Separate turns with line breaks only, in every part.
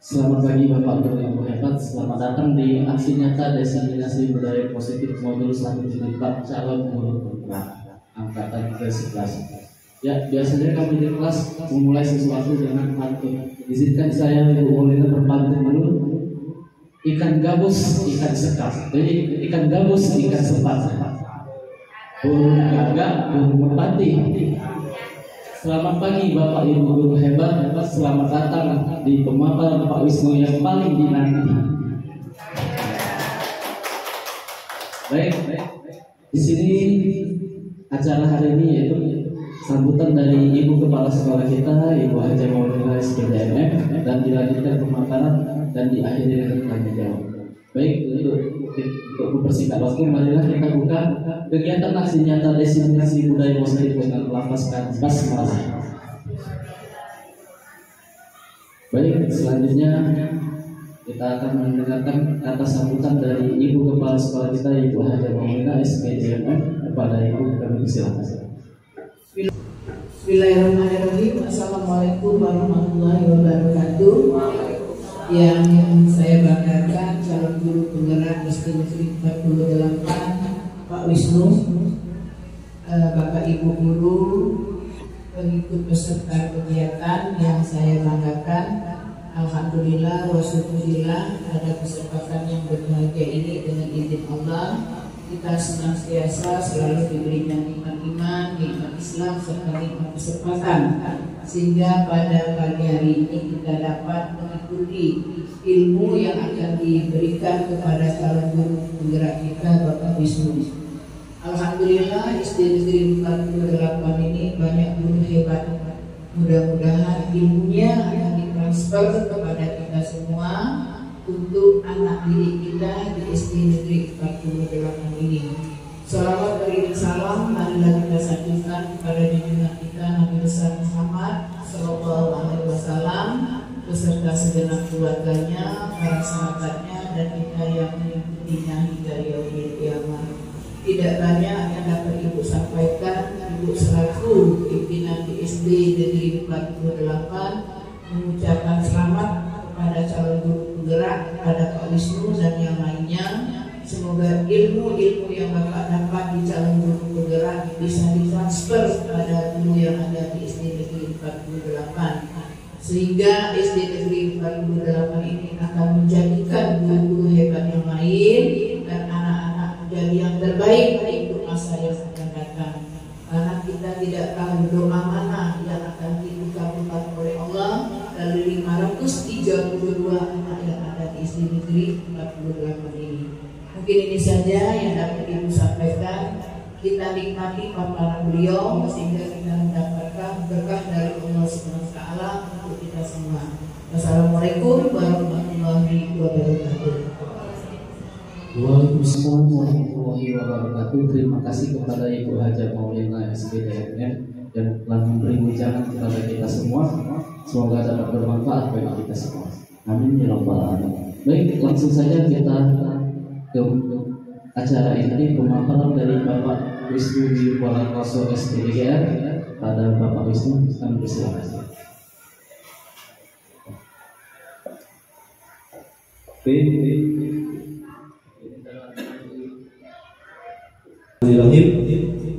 Selamat pagi Bapak Guru yang hebat. Selamat datang di aksi nyata diseminasi budaya positif modul 1/4 calon guru bergerak angkatan ke-11. Ya, biasanya kami di kelas memulai sesuatu dengan pantun. Izinkan saya Ibu Maulina berpantun dulu. Ikan gabus, ikan sekat. Jadi ikan gabus, ikan sepat. Burung gagak, burung merpati. Selamat pagi Bapak Ibu guru hebat. Selamat datang di pemaparan Pak Wisnu yang paling dinanti. Baik. Di sini acara hari ini yaitu sambutan dari Ibu Kepala Sekolah kita, Ibu Haja Maulina SPDMF, dan dilanjutkan pemaparan dan diakhiri dengan tanya jawab. Baik, untuk mempersingkat waktu, marilah kita buka kegiatan aksi nyata diseminasi budaya positif dengan melafazkan basmalah. Baik, selanjutnya kita akan mendengarkan kata sambutan dari Ibu Kepala Sekolah kita, Ibu Haja Maulina SPDMF. Kepada Ibu kami persilakan.
Bismillahirrahmanirrahim. Assalamualaikum warahmatullahi wabarakatuh. Yang saya banggakan calon guru penggerak SD Negeri 48 Pak Wisnu, Bapak Ibu guru, pengikut peserta kegiatan yang saya banggakan. Alhamdulillah wa syukurillah pada kesempatan yang berbahagia ini dengan izin Allah kita senantiasa selalu diberikan nikmat iman, nikmat Islam, serta nikmat kesempatan, sehingga pada pagi hari ini kita dapat mengikuti ilmu yang akan diberikan kepada calon guru penggerak kita, Bapak Wisnu. Alhamdulillah SD Negeri 48 ini banyak guru hebat. Mudah-mudahan ilmunya akan ditransfer kepada kita semua untuk anak didik kita di SD Negeri 48 ini. Salawat beriring salam marilah kita sampaikan kepada junjungan kita Nabi besar Muhammad Sallallahu Alaihi Wasallam beserta segenap keluarganya, para sahabatnya, dan kita yang mengikutinya hingga yaumil qiyamah. Tidak banyak yang dapat Ibu sampaikan. Ibu selaku pimpinan di SD Negeri 48 mengucapkan selamat kepada calon guru penggerak, kepada Pak Wisnu dan yang lainnya. Semoga ilmu-ilmu yang Bapak dapat di calon guru penggerak bisa ditransfer kepada guru yang ada di SD Negeri 48, sehingga SD Negeri 48 ini akan menjadikan guru-guru hebat yang lain dan anak-anak menjadi yang terbaik untuk masa yang akan datang. Karena kita tidak tahu doa mana yang akan dikabulkan oleh Allah dari 532 anak yang ada di SD Negeri 48 ini. Mungkin ini saja yang dapat Ibu sampaikan. Kita nikmati paparan beliau sehingga kita mendapatkan berkah dari Allah Subhanahu wa taala untuk kita semua. Wassalamualaikum warahmatullahi wabarakatuh.
Waalaikumsalam warahmatullahi wabarakatuh. Terima kasih kepada Ibu Haja Maulina SPDMF yang telah memberi ujangan kepada kita semua. Semoga dapat bermanfaat bagi kita semua. Amin ya rabbal alamin. Baik, langsung saja kita ke acara ini, pemaparan dari Bapak Wisnu di Kuala Kaso SPDGR. Pada Bapak Wisnu, kami persilakan.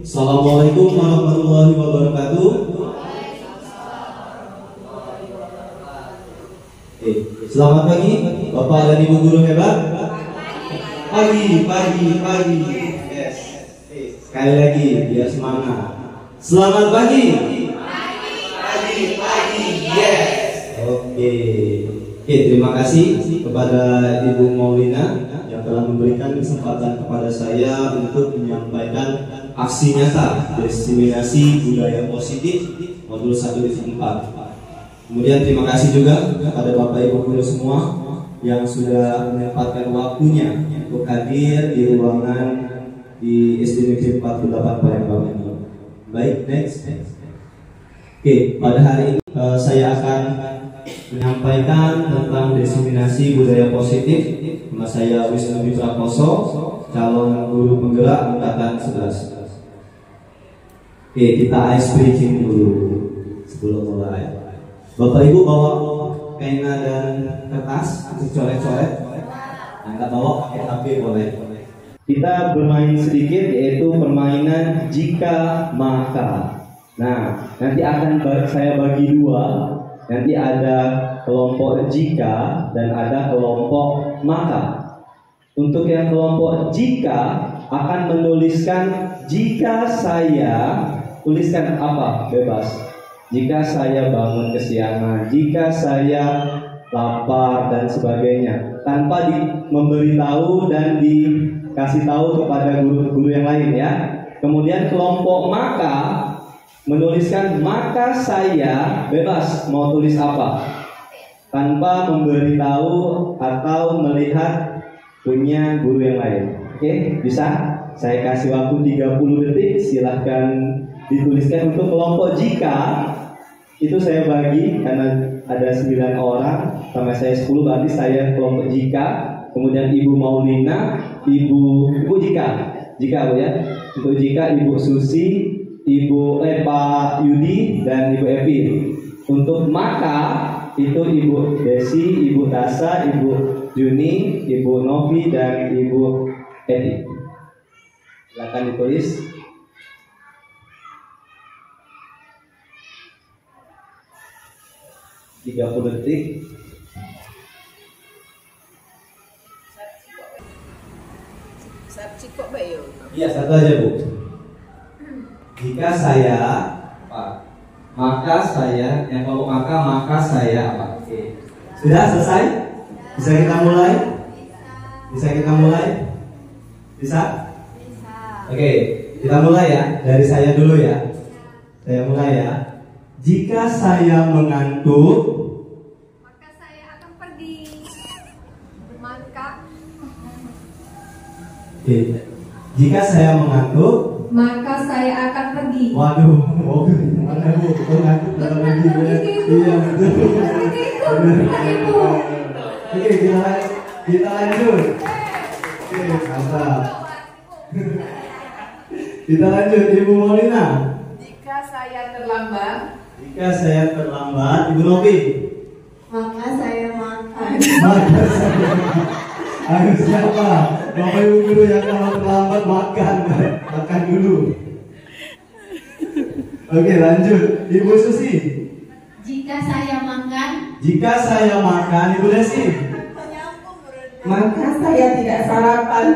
Assalamualaikum warahmatullahi wabarakatuh. Selamat pagi Bapak dan Ibu guru hebat. Pagi. Yes. Sekali lagi biar semangat. Selamat pagi. Pagi. Yes. Oke, terima kasih kepada Ibu Maulina yang telah memberikan kesempatan kepada saya untuk menyampaikan aksi nyata diseminasi budaya positif modul 1/4. Kemudian terima kasih juga kepada Bapak Ibu guru semua yang sudah menyempatkan waktunya untuk hadir di ruangan di SD Negeri 48 Palembang ini. Baik, next. Oke, pada hari ini saya akan menyampaikan tentang diseminasi budaya positif. Nama saya Wisnu Prakoso, calon guru penggerak angkatan 11. Oke, kita ice breaking dulu sebelum mulai. Bapak Ibu bawa pena dan panas, coret-coret. Angkat bawa pakai HP boleh. Kita bermain sedikit, yaitu permainan jika maka. Nah, nanti akan saya bagi dua. Nanti ada kelompok jika dan ada kelompok maka. Untuk yang kelompok jika akan menuliskan jika saya, tuliskan apa? Bebas. Jika saya bangun kesiangan, jika saya lapar dan sebagainya, tanpa memberitahu dan dikasih tahu kepada guru-guru yang lain ya. Kemudian kelompok maka menuliskan maka saya, bebas mau tulis apa, tanpa memberitahu atau melihat punya guru yang lain. Oke, bisa? Saya kasih waktu 30 detik, silahkan dituliskan. Untuk kelompok jika itu saya bagi karena ada 9 orang sama saya 10, berarti saya kelompok jika. Kemudian Ibu Maulina, Ibu jika Bu ya. Untuk jika Ibu Susi, Pak Yudi dan Ibu Evi. Untuk maka itu Ibu Desi, Ibu Tasa, Ibu Juni, Ibu Novi dan Ibu Edi. Silakan ditulis. Tiga 30 detik. Iya, satu aja Bu. Jika saya apa? Maka saya, yang kalau maka saya apa? Oke. Sudah selesai? Bisa kita mulai? Bisa kita mulai? Bisa? Oke, kita mulai ya. Dari saya dulu ya. Saya mulai ya. Jika saya mengantuk,
maka saya akan pergi. Maka.
Oke. Jika saya mengantuk,
Maka saya akan pergi.
waduh, mana Bu? Mengantuk dalam lagi ya? Iya betul. Oke, kita lanjut. Oke, mantap. Kita lanjut, Ibu Maulina.
Jika saya terlambat,
Ibu Novi.
Maka saya makan.
Maka saya harus siapa? Bapak Ibu guru yang kalau terlambat makan dulu. Oke, lanjut, Ibu Susi.
Jika saya makan,
Ibu Desi.
maka saya tidak sarapan.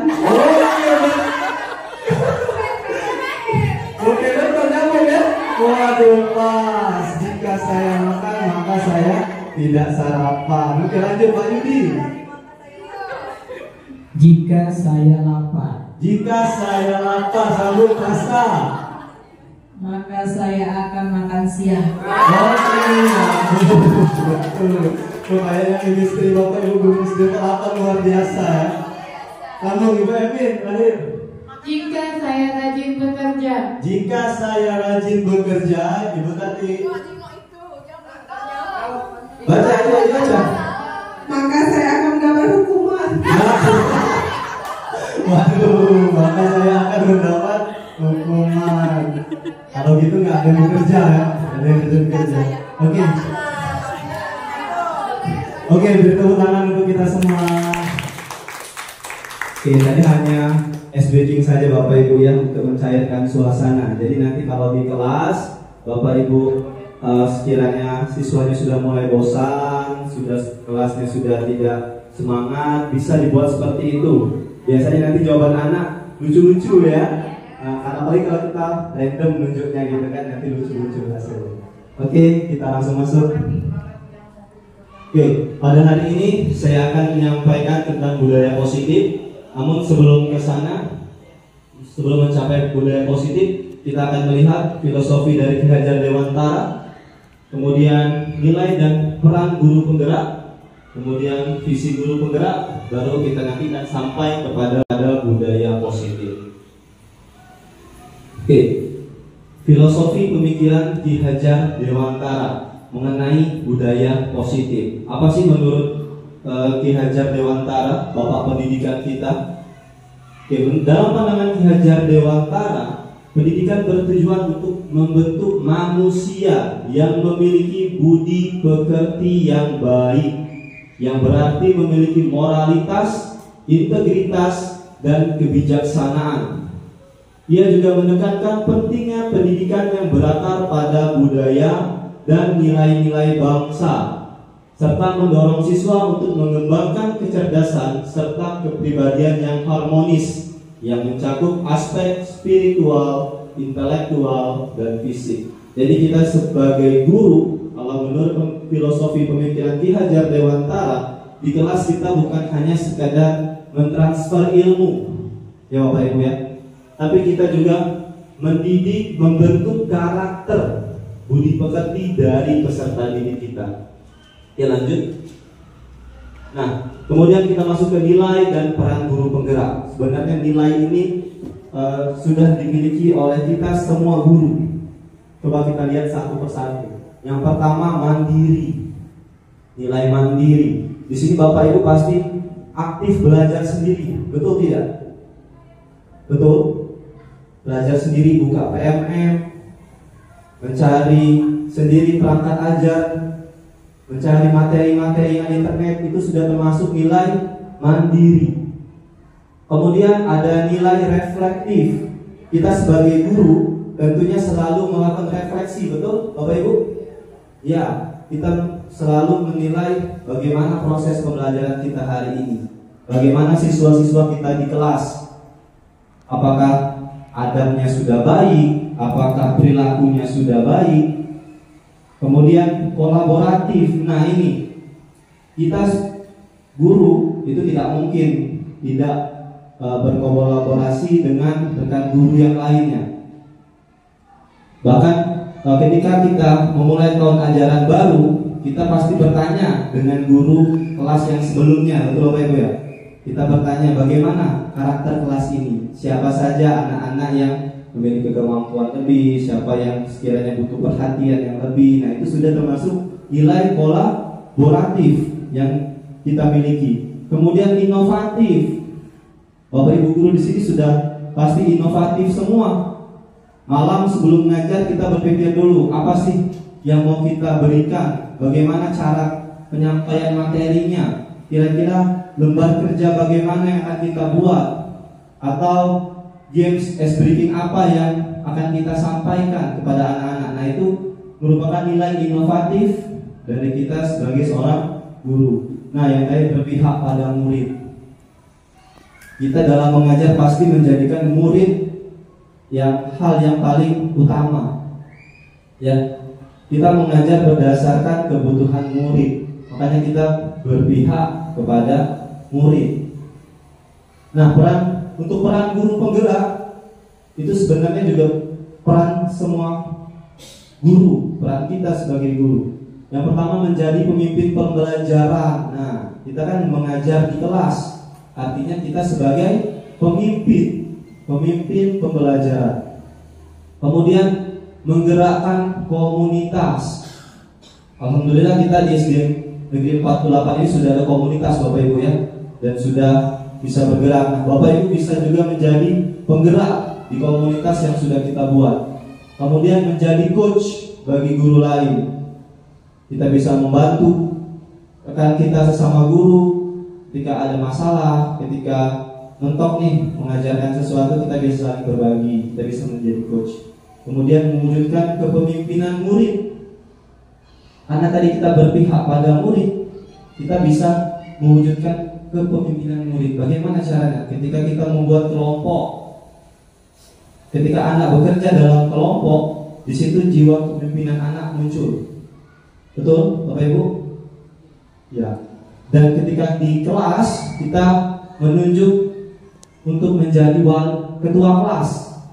Oke, betul nyambung ya. Waduh, pas. Jika saya makan, maka saya tidak sarapan. Oke, lanjut Pak Yudi.
Jika saya lapar,
sambut rasa.
maka saya akan makan siang.
Oke, betul. Kayaknya industri Bapak Ibu guru SD apa luar biasa ya. Sambung Ibu Emin, terakhir.
jika saya rajin bekerja,
Ibu Tati. Baca itu aja.
Maka saya akan mendapat hukuman.
Waduh, maka saya akan mendapat hukuman. Kalau gitu nggak ada yang bekerja ya, ada yang bekerja. Oke, beri tepuk tangan untuk kita semua. Oke, tadi hanya SBG saja Bapak Ibu ya untuk mencairkan suasana. Jadi nanti kalau di kelas Bapak Ibu sekiranya siswanya sudah mulai bosan, kelasnya sudah tidak semangat, bisa dibuat seperti itu. Biasanya nanti jawaban anak lucu-lucu ya. Apalagi kalau kita random menunjuknya gitu kan, nanti lucu-lucu hasilnya. Oke, kita langsung masuk. Oke, pada hari ini saya akan menyampaikan tentang budaya positif. Namun sebelum ke sana, sebelum mencapai budaya positif, kita akan melihat filosofi dari Ki Hajar Dewantara, kemudian nilai dan peran guru penggerak, kemudian visi guru penggerak, baru kita nanti akan sampai kepada budaya positif. Oke, filosofi pemikiran Ki Hajar Dewantara mengenai budaya positif. Apa sih menurut Ki Hajar Dewantara, Bapak pendidikan kita? Oke, dalam pandangan Ki Hajar Dewantara, pendidikan bertujuan untuk membentuk manusia yang memiliki budi pekerti yang baik, yang berarti memiliki moralitas, integritas, dan kebijaksanaan. Ia juga menekankan pentingnya pendidikan yang berakar pada budaya dan nilai-nilai bangsa, serta mendorong siswa untuk mengembangkan kecerdasan serta kepribadian yang harmonis yang mencakup aspek spiritual, intelektual, dan fisik. Jadi kita sebagai guru, kalau menurut filosofi pemikiran Ki Hajar Dewantara, di kelas kita bukan hanya sekadar mentransfer ilmu, ya Bapak Ibu ya, tapi kita juga mendidik, membentuk karakter, budi pekerti dari peserta didik kita. Ya lanjut. Nah, kemudian kita masuk ke nilai dan peran guru penggerak. Sebenarnya nilai ini sudah dimiliki oleh kita semua guru. Coba kita lihat satu persatu. Yang pertama, mandiri. Nilai mandiri. Di sini Bapak Ibu pasti aktif belajar sendiri, betul tidak? Betul. Belajar sendiri, buka PMM, mencari sendiri perangkat ajar, mencari materi-materi yang internet, itu sudah termasuk nilai mandiri. Kemudian ada nilai reflektif. Kita sebagai guru tentunya selalu melakukan refleksi, betul Bapak Ibu? Ya, kita selalu menilai bagaimana proses pembelajaran kita hari ini, bagaimana siswa-siswa kita di kelas, apakah adabnya sudah baik, apakah perilakunya sudah baik. Kemudian kolaboratif. Nah ini, kita guru itu tidak mungkin tidak berkolaborasi dengan rekan guru yang lainnya. Bahkan ketika kita memulai tahun ajaran baru, kita pasti bertanya dengan guru kelas yang sebelumnya, betul Bapak Ibu ya? Kita bertanya bagaimana karakter kelas ini, siapa saja anak-anak yang memiliki kemampuan lebih, siapa yang sekiranya butuh perhatian yang lebih. Nah itu sudah termasuk nilai kolaboratif yang kita miliki. Kemudian inovatif. Bapak Ibu guru di sini sudah pasti inovatif semua. Malam sebelum mengajar kita berpikir dulu, apa sih yang mau kita berikan, bagaimana cara penyampaian materinya, kira-kira lembar kerja bagaimana yang akan kita buat, atau games ice breaking apa yang akan kita sampaikan kepada anak-anak. Nah itu merupakan nilai inovatif dari kita sebagai seorang guru. Nah yang tadi berpihak pada murid. Kita dalam mengajar pasti menjadikan murid hal yang paling utama. Ya, kita mengajar berdasarkan kebutuhan murid. Makanya kita berpihak kepada murid. Nah, untuk peran guru penggerak itu sebenarnya juga peran semua guru, peran kita sebagai guru. Yang pertama menjadi pemimpin pembelajaran. Nah, kita kan mengajar di kelas, artinya kita sebagai pemimpin pembelajaran. Kemudian menggerakkan komunitas. Alhamdulillah kita di SDN Negeri 48 ini sudah ada komunitas Bapak Ibu ya, dan sudah bisa bergerak. Nah, Bapak Ibu bisa juga menjadi penggerak di komunitas yang sudah kita buat. Kemudian menjadi coach bagi guru lain. Kita bisa membantu rekan kita sesama guru ketika ada masalah, ketika mentok nih mengajarkan sesuatu, kita bisa saling berbagi, kita bisa menjadi coach. Kemudian mewujudkan kepemimpinan murid. Karena tadi kita berpihak pada murid, kita bisa mewujudkan kepemimpinan murid. Bagaimana caranya? Ketika kita membuat kelompok, ketika anak bekerja dalam kelompok, di situ jiwa kepemimpinan anak muncul. Betul, Bapak Ibu? Ya. Dan ketika di kelas kita menunjuk untuk menjadi ketua kelas.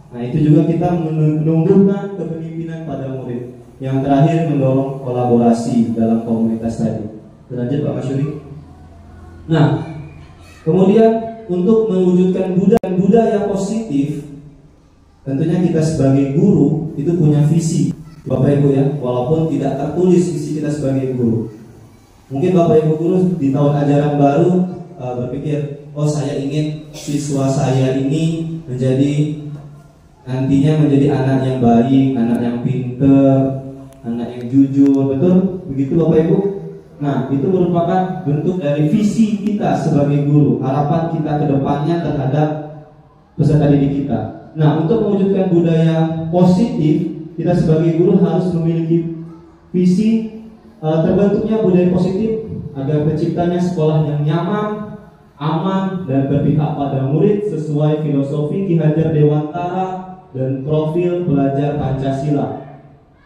Nah itu juga kita menumbuhkan kepemimpinan pada murid. Yang terakhir mendorong kolaborasi dalam komunitas tadi. Lanjut Pak Masyuri. Nah kemudian untuk mewujudkan budaya positif, tentunya kita sebagai guru itu punya visi Bapak Ibu ya, walaupun tidak tertulis visi kita sebagai guru. Mungkin Bapak Ibu guru di tahun ajaran baru berpikir, oh saya ingin siswa saya ini nantinya menjadi anak yang baik, anak yang pintar, anak yang jujur, betul? Begitu Bapak Ibu? Nah, itu merupakan bentuk dari visi kita sebagai guru, harapan kita ke depannya terhadap peserta didik kita. Nah, untuk mewujudkan budaya positif, kita sebagai guru harus memiliki visi terbentuknya budaya positif agar terciptanya sekolah yang nyaman, aman, dan berpihak pada murid sesuai filosofi Ki Hajar Dewantara dan profil belajar Pancasila.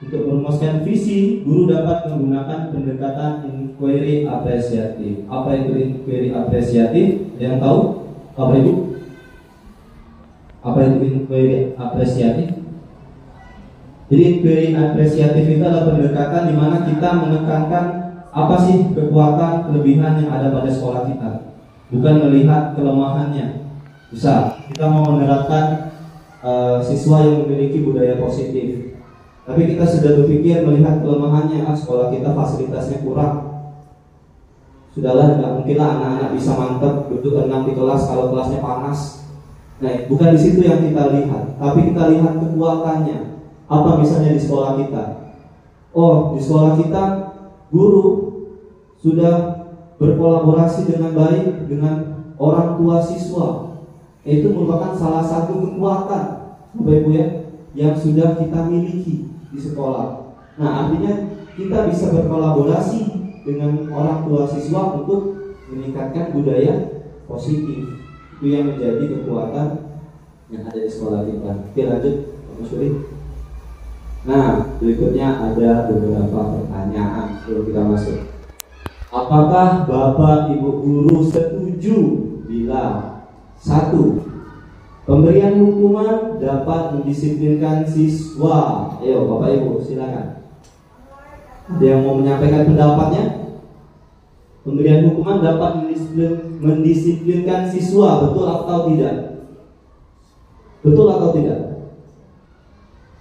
Untuk merumuskan visi, guru dapat menggunakan pendekatan inquiry apresiatif. Apa itu inquiry apresiatif? Ada yang tahu? Bapak Ibu? Apa itu inquiry apresiatif? Jadi inquiry apresiatif itu adalah pendekatan di mana kita menekankan apa sih kekuatan, kelebihan yang ada pada sekolah kita, bukan melihat kelemahannya. Bisa kita mau menerapkan siswa yang memiliki budaya positif, tapi kita sudah berpikir melihat kelemahannya, sekolah kita fasilitasnya kurang. Sudahlah, tidak mungkinlah anak-anak bisa mantap duduk 6 di kelas kalau kelasnya panas. Nah, bukan di situ yang kita lihat, tapi kita lihat kekuatannya. Apa misalnya di sekolah kita? Oh, di sekolah kita guru sudah berkolaborasi dengan baik dengan orang tua siswa. Itu merupakan salah satu kekuatan, Bapak Ibu ya, yang sudah kita miliki di sekolah. Nah, artinya kita bisa berkolaborasi dengan orang tua siswa untuk meningkatkan budaya positif. Itu yang menjadi kekuatan yang ada di sekolah kita. Oke, lanjut, Pak Suri. Nah, berikutnya ada beberapa pertanyaan sebelum kita masuk. Apakah Bapak Ibu guru setuju bila 1. Pemberian hukuman dapat mendisiplinkan siswa? Ayo Bapak Ibu silakan. Ada yang mau menyampaikan pendapatnya? Pemberian hukuman dapat mendisiplinkan siswa, betul atau tidak? Betul atau tidak?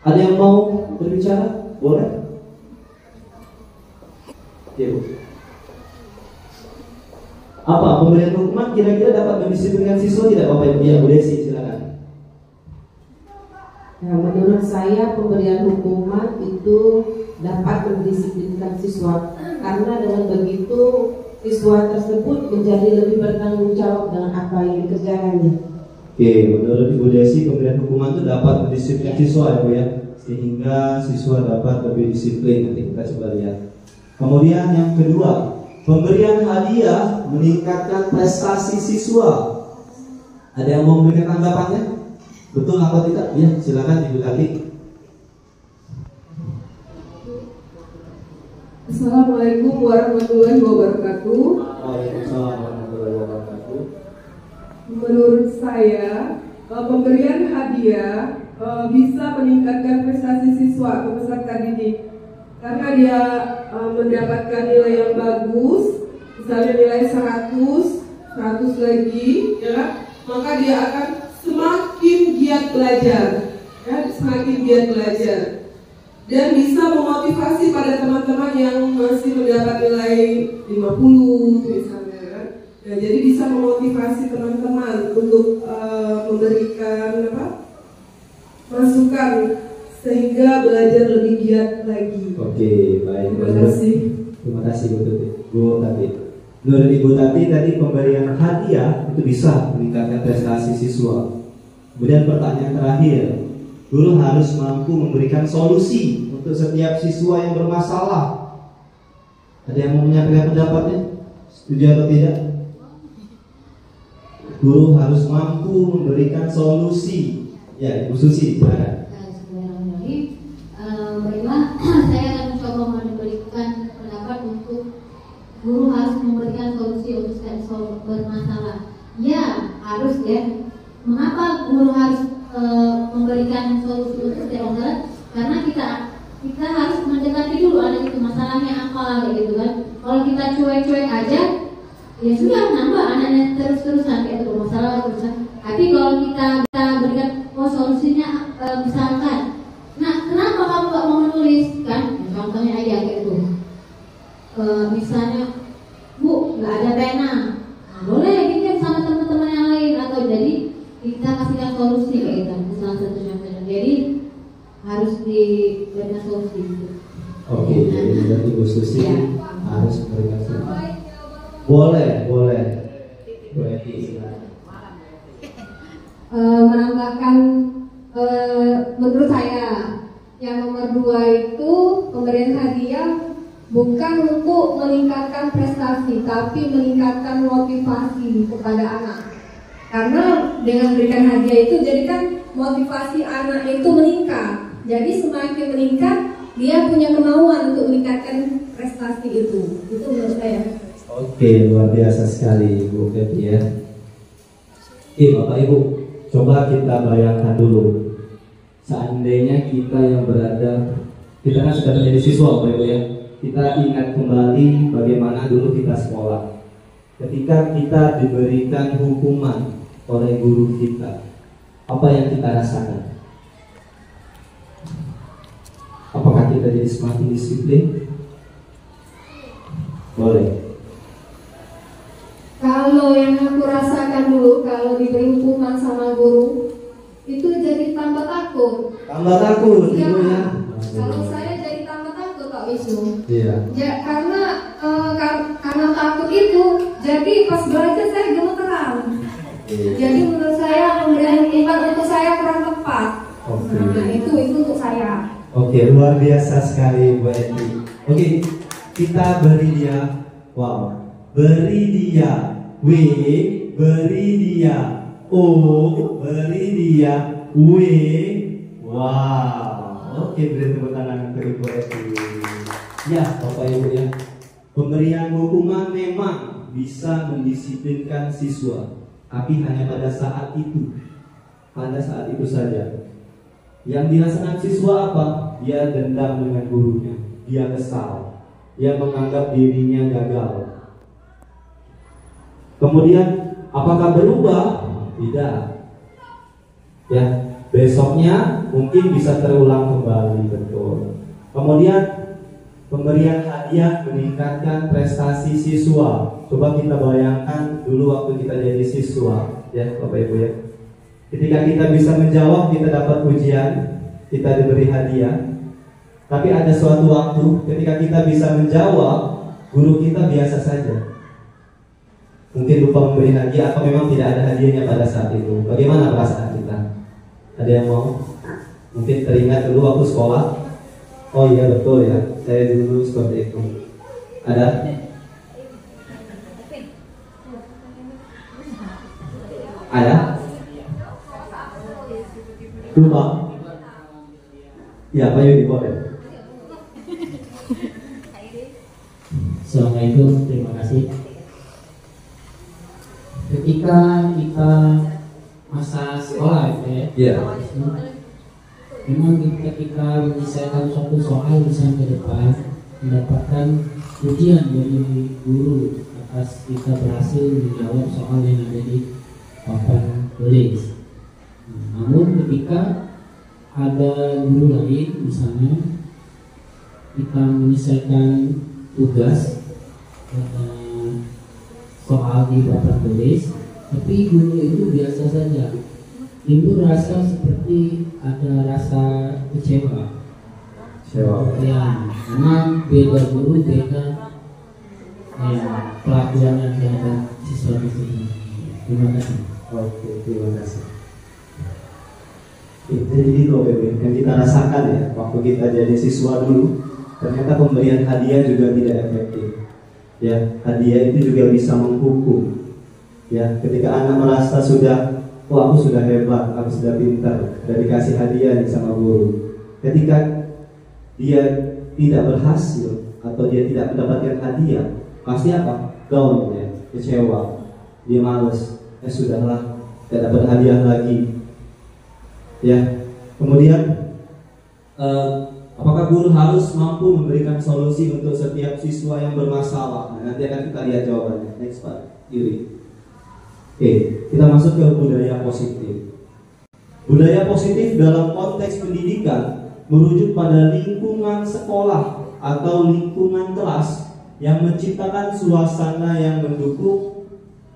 Ada yang mau berbicara? Boleh? Oke, Bu. Apa pemberian hukuman kira-kira dapat mendisiplinkan siswa tidak, Bapak Ibu? Ya, Bu Desi, silakan.
Ya, menurut saya pemberian hukuman itu dapat mendisiplinkan siswa, karena dengan begitu siswa tersebut menjadi lebih bertanggung jawab dengan apa yang dikerjakannya.
Oke, menurut Ibu Desi pemberian hukuman itu dapat mendisiplinkan siswa ya Bu ya, sehingga siswa dapat lebih disiplin. Nanti kita coba lihat. Kemudian yang kedua, pemberian hadiah meningkatkan prestasi siswa. Ada yang mau memberikan tanggapannya? Betul atau tidak? Ya, silakan Ibu Tati.
Assalamualaikum warahmatullahi wabarakatuh.
Waalaikumsalam warahmatullahi wabarakatuh.
Menurut saya, pemberian hadiah bisa meningkatkan prestasi siswa atau peserta didik, karena dia mendapatkan nilai yang bagus, misalnya nilai 100 lagi, ya, maka dia akan semakin giat belajar, ya, semakin giat belajar, dan bisa memotivasi pada teman-teman yang masih mendapat nilai 50 misalnya, kan? Ya, jadi bisa memotivasi teman-teman untuk memberikan masukan sehingga belajar lebih giat lagi.
Oke, baik.
Terima kasih.
Terima kasih Bu Tati. Menurut Ibu Tati tadi pemberian hadiah itu bisa meningkatkan prestasi siswa. Kemudian pertanyaan terakhir, guru harus mampu memberikan solusi untuk setiap siswa yang bermasalah. Ada yang mau menyampaikan pendapatnya? Setuju atau tidak? Guru harus mampu memberikan solusi. Ya, Ibu Susi, silakan.
Baiklah, saya akan mencoba memberikan pendapat untuk guru harus memberikan solusi untuk setiap bermasalah. Ya, harus ya. Mengapa guru harus memberikan solusi untuk setiap masalah? Karena kita harus mendekati dulu ada itu masalahnya apa gitu kan. Kalau kita cuek-cuek aja, ya sudah nambah anaknya terus-terusan kayak itu masalah terusan. Tapi kalau kita berikan solusinya misalkan, nah kenapa kamu gak mau menulis kan? Contohnya aja kayak itu. Misalnya, Bu, nggak ada pena, nah, boleh bikin sama teman-teman yang lain, atau jadi kita kasihkan solusi kayak gitu. Salah satu contohnya. Jadi harus diberikan solusi.
Oke, jadi dari Ibu Susi harus memberikan sumpah. Boleh.
Menambahkan menurut saya yang nomor 2 itu pemberian hadiah bukan untuk meningkatkan prestasi tapi meningkatkan motivasi kepada anak. Karena dengan memberikan hadiah itu jadi kan motivasi anak itu meningkat. Jadi semakin meningkat dia punya kemauan untuk meningkatkan prestasi itu. Itu menurut saya.
Oke, luar biasa sekali Bu Feby ya. Oke Bapak Ibu, coba kita bayangkan dulu. Seandainya kita yang berada, kita kan sudah menjadi siswa Bapak Ibu ya. Kita ingat kembali bagaimana dulu kita sekolah. Ketika kita diberikan hukuman oleh guru kita, apa yang kita rasakan? Apakah kita jadi semakin disiplin? Boleh.
Kalau yang aku rasakan dulu, kalau diberi hukuman sama guru, itu jadi tambah takut.
Tambah takut,
Iya,
Ibu ya.
kalau saya jadi tambah takut Pak Wisnu.
Iya.
Ya, karena takut itu, jadi pas belajar saya gemeteran. Jadi menurut saya pemberian hukuman untuk saya kurang tepat.
Oke.
Nah, itu untuk saya.
Oke, luar biasa sekali Bu Eti. Oke, kita beri dia, wow, beri dia W, beri dia O, beri dia W, wow. Oke, beri tepuk tangan untuk Bu Eti. Ya, Bapak Ibu ya, pemberian hukuman memang bisa mendisiplinkan siswa, tapi hanya pada saat itu saja. Yang dirasakan siswa apa? Dia dendam dengan gurunya, dia kesal, dia menganggap dirinya gagal. Kemudian apakah berubah? Tidak. Ya, besoknya mungkin bisa terulang kembali, betul. Kemudian pemberian hadiah meningkatkan prestasi siswa. Coba kita bayangkan dulu waktu kita jadi siswa, ya Bapak Ibu ya. Ketika kita bisa menjawab, kita dapat pujian, kita diberi hadiah. Tapi ada suatu waktu ketika kita bisa menjawab, guru kita biasa saja. Mungkin lupa memberi hadiah atau memang tidak ada hadiahnya pada saat itu. Bagaimana perasaan kita? Ada yang mau? Mungkin teringat dulu waktu sekolah. Oh iya betul ya, saya dulu seperti itu. Ada? Ada? Lupa? Ya, Pak Yudi boleh.
Assalamualaikum, terima kasih. Ketika kita masa sekolah ya, memang ketika menyelesaikan suatu soal misalnya ke depan mendapatkan pujian dari guru atas kita berhasil menjawab soal yang ada di papan tulis. Namun ketika ada guru lain misalnya kita menyelesaikan tugas soal di papan tulis, tapi guru itu biasa saja, ibu rasa seperti ada rasa kecewa. Ya, memang beda guru, beda pelakuan yang ada siswa di sini. Terima kasih.
Oke, terima kasih. Jadi itu yang kita rasakan ya waktu kita jadi siswa dulu. Ternyata pemberian hadiah juga tidak efektif. Ya, hadiah itu juga bisa menghukum. Ya, ketika anak merasa sudah, aku sudah hebat, aku sudah pintar, sudah dikasih hadiah nih sama guru. Ketika dia tidak berhasil atau dia tidak mendapatkan hadiah, pasti apa? Down ya, kecewa, dia males. Sudahlah, tidak dapat hadiah lagi. Ya, kemudian apakah guru harus mampu memberikan solusi untuk setiap siswa yang bermasalah? Nah, nanti akan kita lihat jawabannya. Next Pak Yuri. Oke, kita masuk ke budaya positif. Budaya positif dalam konteks pendidikan merujuk pada lingkungan sekolah atau lingkungan kelas yang menciptakan suasana yang mendukung,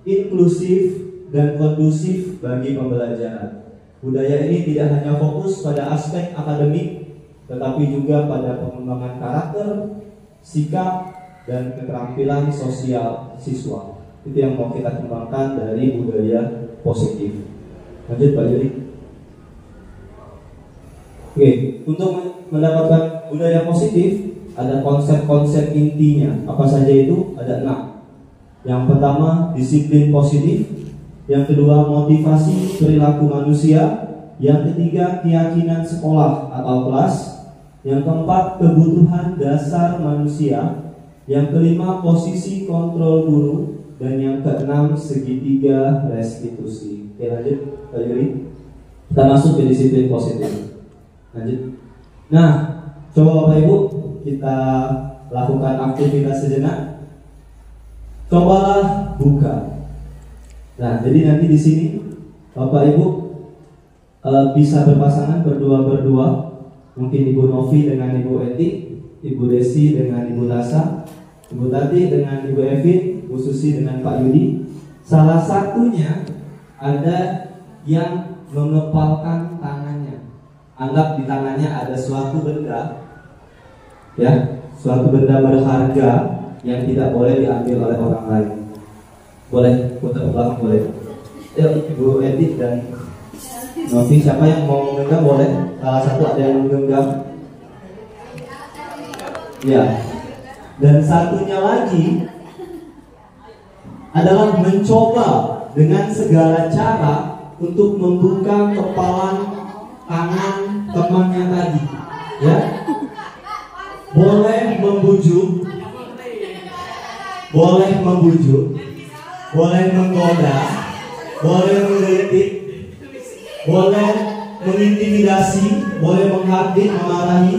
inklusif, dan kondusif bagi pembelajaran. Budaya ini tidak hanya fokus pada aspek akademik, tetapi juga pada pengembangan karakter, sikap, dan keterampilan sosial siswa. Itu yang mau kita kembangkan dari budaya positif. Lanjut Pak Yuri. Oke, untuk mendapatkan budaya positif ada konsep-konsep intinya. Apa saja itu? Ada 6. Yang pertama, disiplin positif. Yang kedua, motivasi perilaku manusia. Yang ketiga, keyakinan sekolah atau kelas. Yang keempat, kebutuhan dasar manusia. Yang kelima, posisi kontrol guru. Dan yang keenam, segitiga restitusi. Oke, lanjut Pak Yuri. Kita masuk ke disiplin positif. Lanjut. Nah, coba Bapak Ibu kita lakukan aktivitas sejenak. Cobalah buka. Nah, jadi nanti di sini Bapak Ibu bisa berpasangan berdua. Mungkin Ibu Novi dengan Ibu Eti, Ibu Desi dengan Ibu Tasa, Ibu Tati dengan Ibu Evin, Bu Susi dengan Pak Yudi. Salah satunya ada yang mengepalkan tangannya. Anggap di tangannya ada suatu benda, ya, suatu benda berharga yang tidak boleh diambil oleh orang lain. Boleh putar ke belakang, boleh. Ibu Eti dan Novi, siapa yang mau menggenggam boleh. Salah satu ada yang menggenggam. Ya. Dan satunya lagi adalah mencoba dengan segala cara untuk membuka kepalan tangan temannya tadi. Ya. Boleh membujuk, boleh menggoda, boleh menggelitik, boleh mengintimidasi, boleh menghardik, memarahi,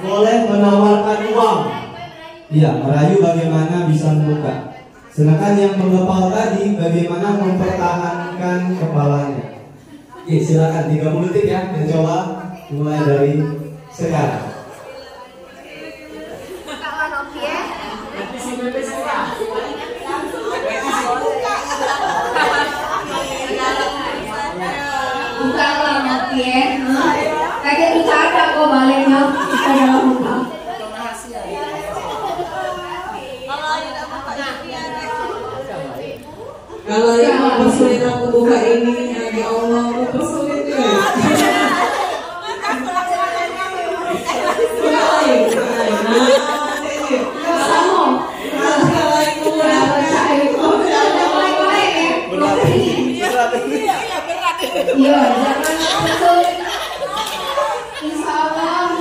boleh menawarkan uang. Ya, merayu bagaimana bisa membuka. Sedangkan yang mengepal tadi bagaimana mempertahankan kepalanya. Oke, silakan 30 detik ya, mencoba mulai dari sekarang.
Bukanlah mati ya. Kayak bercanda kok baliknya. Ada buka.
Kalau yang mempersulit aku buka ini, ya Allah, mempersulit ya.
Iya, jangan mempersulit. Insya Allah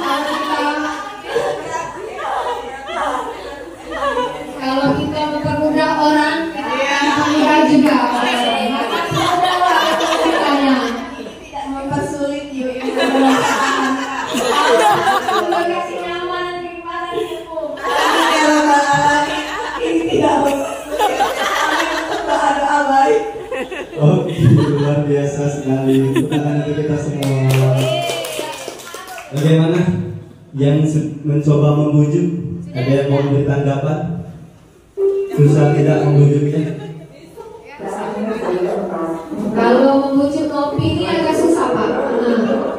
kalau kita mempermudah orang, kita juga mempersulit yuk. Kasih nyaman kepada dirimu. Ini tidak ada baik.
Oke, luar biasa sekali. Tangan untuk kita semua. Bagaimana yang mencoba membujuk? Ada yang mau memberi tanggapan? Susah tidak membujuknya?
Kalau membujuk Novi ini agak susah Pak.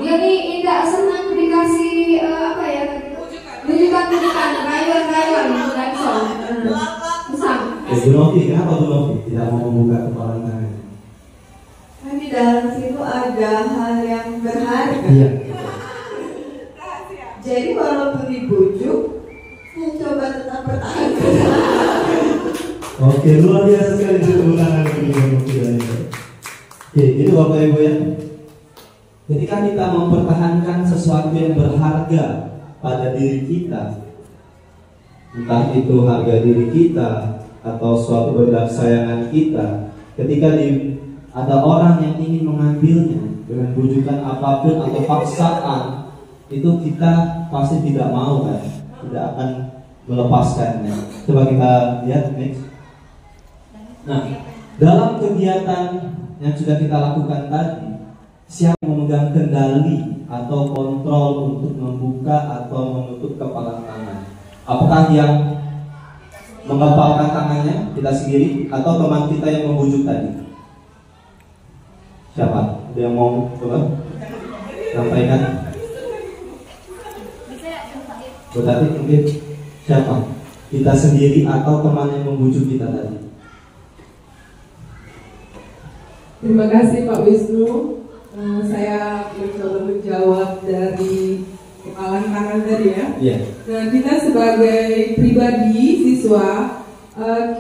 Dia nih tidak senang dikasih apa ya? Bujukan, rayuan, dan so. Susah.
Bu Novi, kenapa Bu Novi tidak mau membuka kepala tangannya?
Kan di dalam situ ada hal yang berharga.
Iya.
Jadi walaupun dibujuk, mencoba tetap bertahan.
Oke, luar biasa sekali tepuk tangan untuk Bu Novi. Oke, itu Bapak Ibu ya. Ketika kita mempertahankan sesuatu yang berharga pada diri kita, entah itu harga diri kita atau suatu benda kesayangan kita, ketika ada orang yang ingin mengambilnya dengan bujukan apapun atau paksaan, itu kita pasti tidak mau kan, tidak akan melepaskannya. Coba kita lihat next. Nah, dalam kegiatan yang sudah kita lakukan tadi, siapa yang memegang kendali atau kontrol untuk membuka atau menutup kepala tangan? Apakah yang mengepalkan tangannya kita sendiri atau teman kita yang membujuk tadi? Siapa? Ada yang mau coba sampaikan? Berarti mungkin siapa kita sendiri atau teman yang membujuk kita tadi?
Terima kasih Pak Wisnu. Saya mencoba menjawab dari kepalan tangan tadi ya.
Iya.
Nah, kita sebagai pribadi siswa,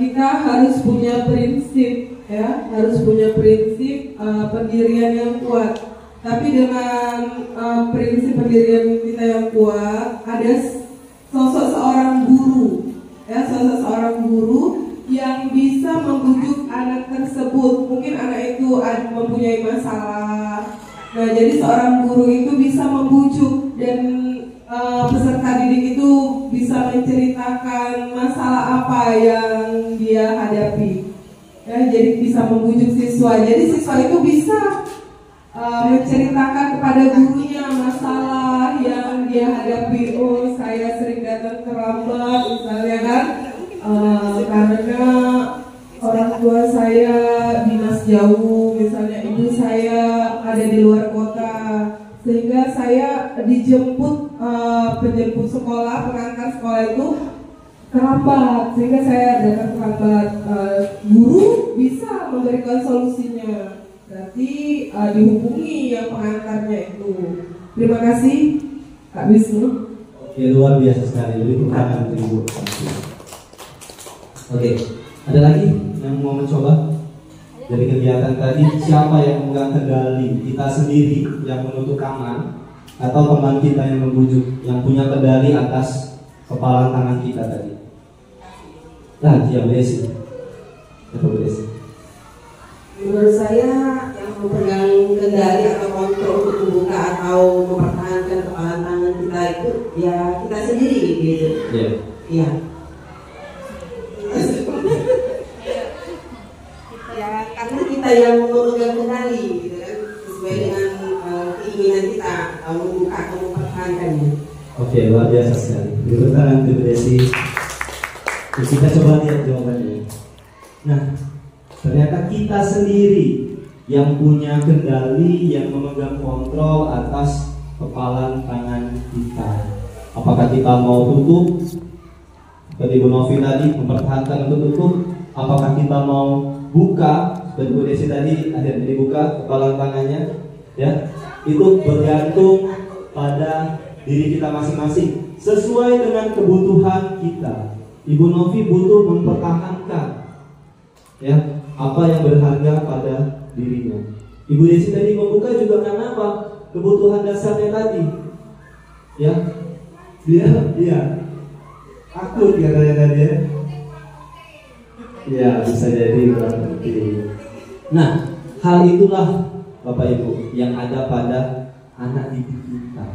kita harus punya prinsip ya, harus punya prinsip pendirian yang kuat. Tapi dengan prinsip pendirian kita yang kuat, ada sosok seorang guru ya, sosok seorang guru yang bisa membujuk anak tersebut. Mungkin anak itu mempunyai masalah. Nah, jadi seorang guru itu bisa membujuk dan peserta didik itu bisa menceritakan masalah apa yang dia hadapi. Ya, jadi bisa membujuk siswa. Jadi siswa itu bisa menceritakan kepada gurunya masalah yang dia hadapi. Oh, saya sering datang terlambat misalnya kan, karena orang tua saya dinas jauh, misalnya ibu saya ada di luar kota, sehingga saya dijemput penjemput sekolah, pengantar sekolah itu terlambat, sehingga saya datang terlambat. Guru bisa memberikan solusinya, berarti dihubungi yang pengantarnya itu. Terima kasih Kak Wisnu.
Oke, luar biasa sekali. Jadi tangan untuk Ibu. Oke, ada lagi yang mau mencoba dari kegiatan tadi? Siapa yang memegang kendali? Kita sendiri yang menutup tangan atau teman kita yang membujuk, yang punya kendali atas kepala tangan kita tadi? Nah, dia Desi.
Menurut saya yang memegang kendali atau kontrol untuk membuka atau mempertahankan kepala tangan kita itu ya kita sendiri gitu.
Iya.
Iya. Ya karena kita yang memegang kendali gitu kan, sesuai dengan keinginan kita membuka atau mempertahankannya.
Oke, luar biasa sekali. Beri tangan untuk Desi. Kita coba lihat jawabannya. Nah, ternyata kita sendiri yang punya kendali, yang memegang kontrol atas kepala tangan kita. Apakah kita mau tutup? Seperti Bu Novi tadi mempertahankan untuk tutup. Apakah kita mau buka? Seperti Bu Desi tadi ada yang dibuka kepala tangannya. Ya, itu bergantung pada diri kita masing-masing sesuai dengan kebutuhan kita. Ibu Novi butuh mempertahankan ya apa yang berharga pada dirinya. Ibu Desi tadi membuka juga karena apa? Kebutuhan dasarnya tadi. Ya, dia takut katanya tadi ya. Ya, bisa jadi berarti. Nah, hal itulah Bapak Ibu yang ada pada anak didik kita.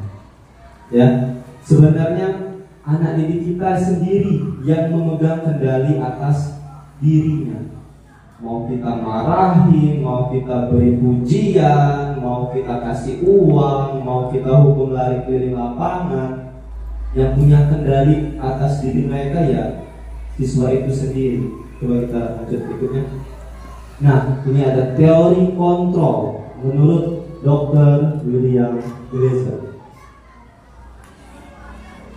Ya, sebenarnya anak didik kita sendiri yang memegang kendali atas dirinya. Mau kita marahi, mau kita beri pujian, mau kita kasih uang, mau kita hukum lari keliling lapangan, yang punya kendali atas diri mereka ya siswa itu sendiri. Coba kita lanjut berikutnya. Nah, ini ada teori kontrol menurut Dr. William Glasser.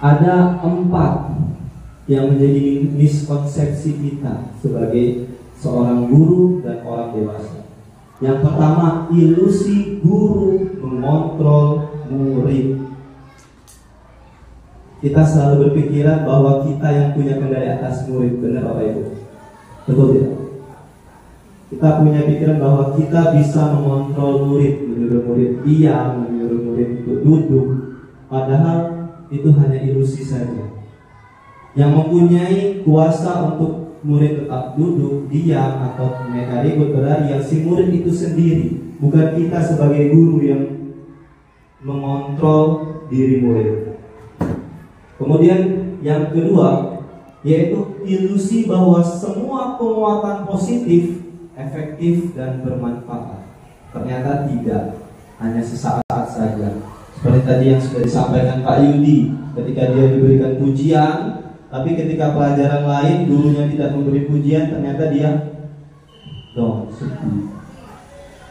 Ada 4 yang menjadi miskonsepsi kita sebagai seorang guru dan orang dewasa. Yang pertama, ilusi guru mengontrol murid. Kita selalu berpikiran bahwa kita yang punya kendali atas murid. Benar Bapak Ibu? Betul tidak? Kita punya pikiran bahwa kita bisa mengontrol murid, menyuruh murid diam, menyuruh murid untuk duduk. Padahal itu hanya ilusi saja. Yang mempunyai kuasa untuk murid tetap duduk, diam, atau mereka ikut berlari yang si murid itu sendiri, bukan kita sebagai guru yang mengontrol diri murid. Kemudian yang kedua, yaitu ilusi bahwa semua penguatan positif efektif dan bermanfaat. Ternyata tidak, hanya sesaat saja. Seperti tadi yang sudah disampaikan Pak Yudi, ketika dia diberikan pujian, tapi ketika pelajaran lain gurunya tidak memberi pujian, ternyata dia sedih.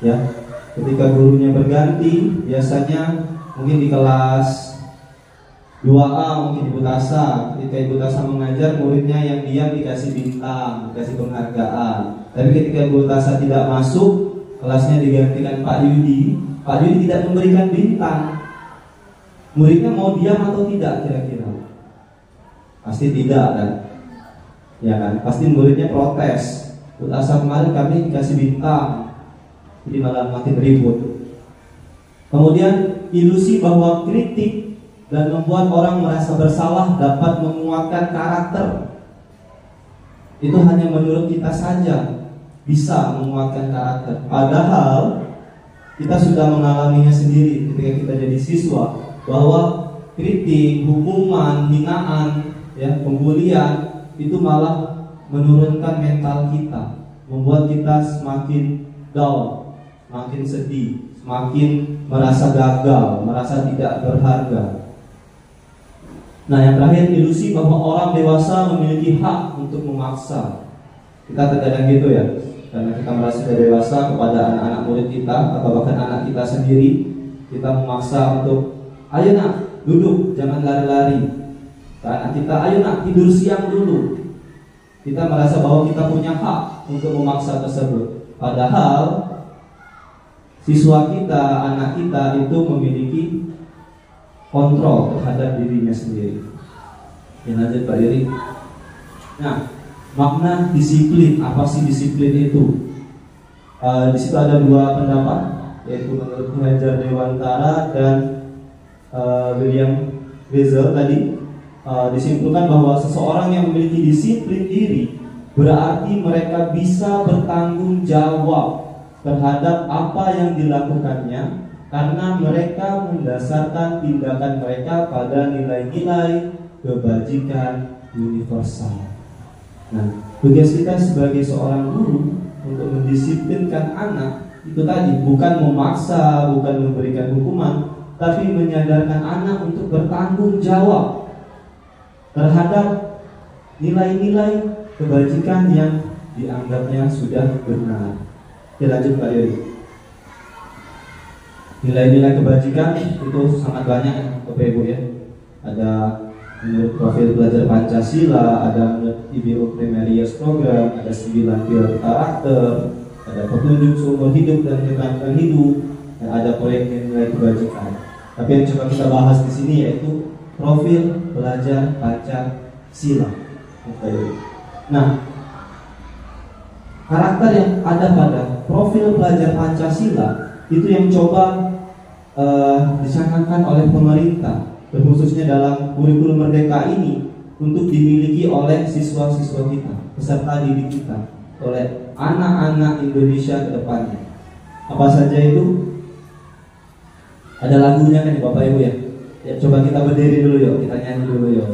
Ya, ketika gurunya berganti, biasanya mungkin di kelas 2A mungkin Ibu Tasa. Ketika Ibu Tasa mengajar, muridnya yang diam dikasih bintang, dikasih penghargaan. Tapi ketika Ibu Tasa tidak masuk, kelasnya digantikan Pak Yudi. Pak Yudi tidak memberikan bintang. Muridnya mau diam atau tidak kira-kira? Pasti tidak kan? Ya kan? Pasti muridnya protes. Ibu Tasa kemarin kami dikasih bintang, jadi malah makin ribut. Kemudian ilusi bahwa kritik dan membuat orang merasa bersalah dapat menguatkan karakter. Itu hanya menurut kita saja bisa menguatkan karakter. Padahal kita sudah mengalaminya sendiri ketika kita jadi siswa, bahwa kritik, hukuman, hinaan, ya, pembulian itu malah menurunkan mental kita, membuat kita semakin down, semakin sedih, semakin merasa gagal, merasa tidak berharga. Nah, yang terakhir, ilusi bahwa orang dewasa memiliki hak untuk memaksa. Kita terkadang gitu ya, karena kita merasa sudah dewasa kepada anak-anak murid kita atau bahkan anak kita sendiri, kita memaksa untuk, ayo nak, duduk, jangan lari-lari. Anak kita, ayo nak, tidur siang dulu. Kita merasa bahwa kita punya hak untuk memaksa tersebut. Padahal siswa kita, anak kita itu memiliki kontrol terhadap dirinya sendiri. Ya, lanjut Pak Yuri. Nah, makna disiplin, apa sih disiplin itu? Di situ ada dua pendapat, yaitu menurut pengajar Dewantara dan William Wezel tadi. Disimpulkan bahwa seseorang yang memiliki disiplin diri berarti mereka bisa bertanggung jawab terhadap apa yang dilakukannya, karena mereka mendasarkan tindakan mereka pada nilai-nilai kebajikan universal. Nah, tugas kita sebagai seorang guru untuk mendisiplinkan anak itu tadi bukan memaksa, bukan memberikan hukuman, tapi menyadarkan anak untuk bertanggung jawab terhadap nilai-nilai kebajikan yang dianggapnya sudah benar. Kita lanjut Pak Yuri. Nilai-nilai kebajikan itu sangat banyak Bapak Ibu ya. Ada menurut profil belajar Pancasila, ada menurut IBU Primarius Program, ada 9 pilar karakter, ada petunjuk seumur hidup dan keterampilan hidup, dan ada proyek nilai kebajikan. Tapi yang coba kita bahas di sini yaitu profil belajar Pancasila. Nah, karakter yang ada pada profil belajar Pancasila itu yang coba dicanangkan oleh pemerintah, khususnya dalam kurikulum Merdeka ini, untuk dimiliki oleh siswa-siswa kita, peserta didik kita, oleh anak-anak Indonesia ke depannya. Apa saja itu? Ada lagunya kan Bapak Ibu ya? Ya, coba kita berdiri dulu yuk, kita nyanyi dulu yuk.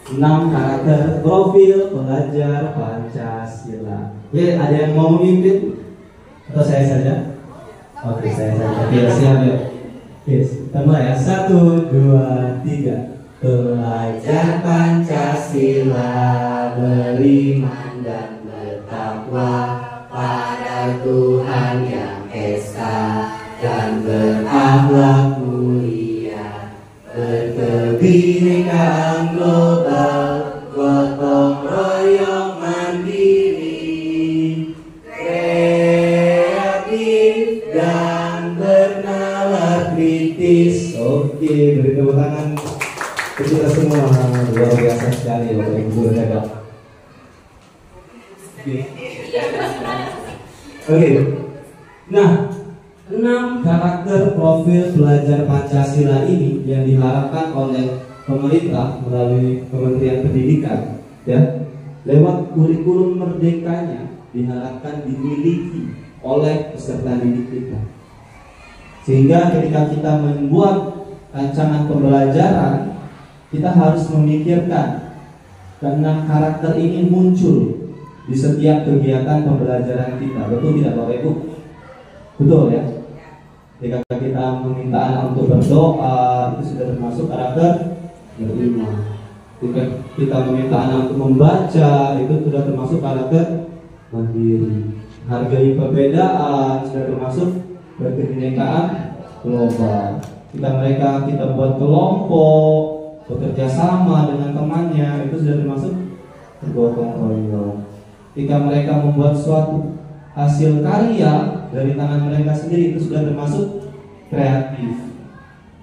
6 karakter profil pelajar Pancasila. Ya, ada yang mau memimpin? Atau saya saja? Oke, saya saja. Oke, siap yuk. Yes, kita mulai ya. 1, 2, 3. Pelajar Pancasila beriman dan bertakwa pada Tuhan yang Esa dan berakhlak mulia, berkebinekaan global, gotong royong mandiri, kreatif dan bernalar kritis. Oke, beri tepuk tangan kita semua, luar biasa sekali Bapak Ibu guru jaga. Oke. Nah, 6 karakter profil belajar Pancasila ini yang diharapkan oleh pemerintah melalui Kementerian Pendidikan, ya, lewat kurikulum merdekanya diharapkan dimiliki oleh peserta didik kita. Sehingga ketika kita membuat rancangan pembelajaran, kita harus memikirkan ke-6 karakter ini muncul di setiap kegiatan pembelajaran kita. Betul tidak Bapak Ibu? Betul ya? Jika kita meminta anak untuk berdoa, itu sudah termasuk karakter beriman. Jika kita meminta anak untuk membaca, itu sudah termasuk karakter mandiri. Hargai perbedaan sudah termasuk berkebinekaan global. Ketika mereka kita buat kelompok, bekerja sama dengan temannya, itu sudah termasuk bergotong royong. Ketika mereka membuat suatu hasil karya dari tangan mereka sendiri, itu sudah termasuk kreatif.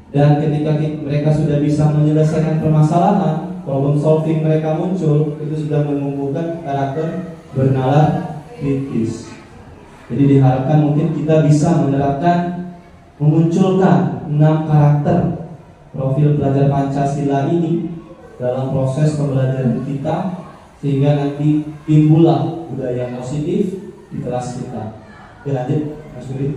Dan ketika mereka sudah bisa menyelesaikan permasalahan, problem solving mereka muncul, itu sudah menumbuhkan karakter bernalar kritis. Jadi diharapkan mungkin kita bisa menerapkan, memunculkan 6 karakter profil pelajar Pancasila ini dalam proses pembelajaran kita, sehingga nanti timbullah budaya positif di kelas kita. Oke, lanjut Mas Yuri.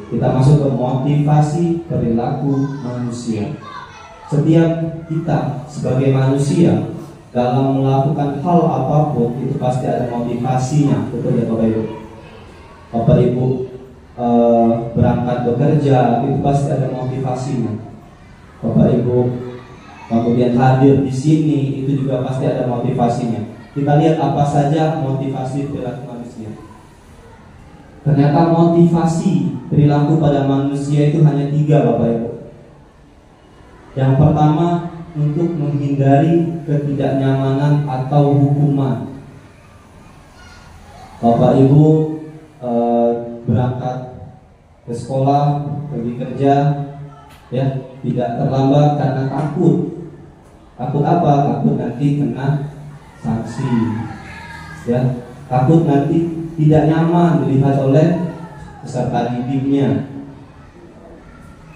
Kita masuk ke motivasi perilaku manusia. Setiap kita sebagai manusia dalam melakukan hal apapun itu pasti ada motivasinya, betul ya Bapak Ibu? Bapak Ibu berangkat bekerja itu pasti ada motivasinya. Bapak Ibu kemudian hadir di sini itu juga pasti ada motivasinya. Kita lihat apa saja motivasi perilaku manusia. Ternyata motivasi perilaku pada manusia itu hanya 3 Bapak Ibu. Yang pertama, untuk menghindari ketidaknyamanan atau hukuman. Bapak Ibu berangkat ke sekolah, pergi kerja, ya, tidak terlambat karena takut. Takut apa? Takut nanti kena sanksi, ya. Takut nanti tidak nyaman dilihat oleh peserta didiknya.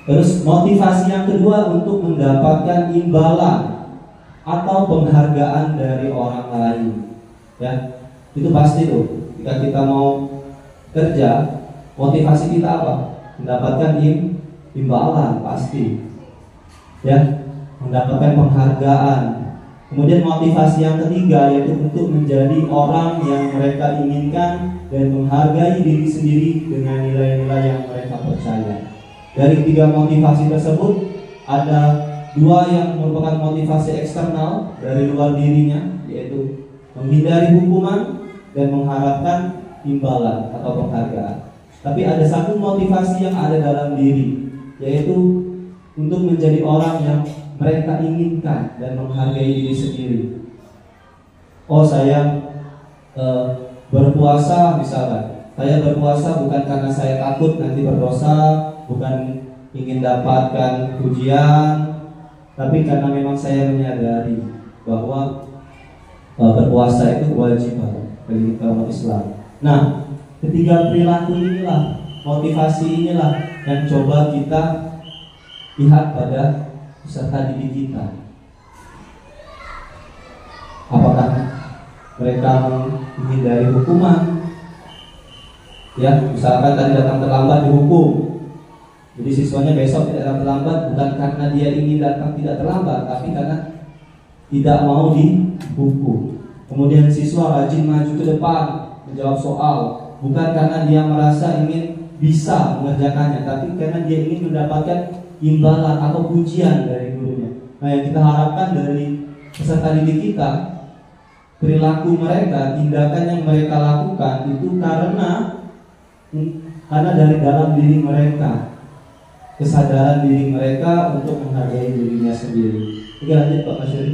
Terus motivasi yang kedua untuk mendapatkan imbalan atau penghargaan dari orang lain, ya. Itu pasti tuh. Jika kita mau kerja, motivasi kita apa? Mendapatkan imbalan pasti, ya, mendapatkan penghargaan. Kemudian motivasi yang ketiga yaitu untuk menjadi orang yang mereka inginkan dan menghargai diri sendiri dengan nilai-nilai yang mereka percaya. Dari 3 motivasi tersebut, ada 2 yang merupakan motivasi eksternal dari luar dirinya, yaitu menghindari hukuman dan mengharapkan imbalan atau penghargaan. Tapi ada 1 motivasi yang ada dalam diri, yaitu untuk menjadi orang yang mereka inginkan dan menghargai diri sendiri. Oh, saya berpuasa misalkan. Saya berpuasa bukan karena saya takut nanti berdosa, bukan ingin dapatkan pujian, tapi karena memang saya menyadari bahwa berpuasa itu kewajiban bagi umat Islam. Nah, ketiga perilaku inilah, motivasi inilah yang coba kita lihat pada peserta didik kita. Apakah mereka menghindari hukuman? Ya, misalkan tadi datang terlambat dihukum. Jadi siswanya besok tidak datang terlambat bukan karena dia ingin datang tidak terlambat, tapi karena tidak mau dihukum. Kemudian siswa rajin maju ke depan menjawab soal, bukan karena dia merasa ingin bisa mengerjakannya, tapi karena dia ingin mendapatkan imbalan atau pujian dari gurunya. Nah, yang kita harapkan dari peserta didik kita, perilaku mereka, tindakan yang mereka lakukan itu karena dari dalam diri mereka, kesadaran diri mereka untuk menghargai dirinya sendiri. Oke, lanjut Pak Masyuri.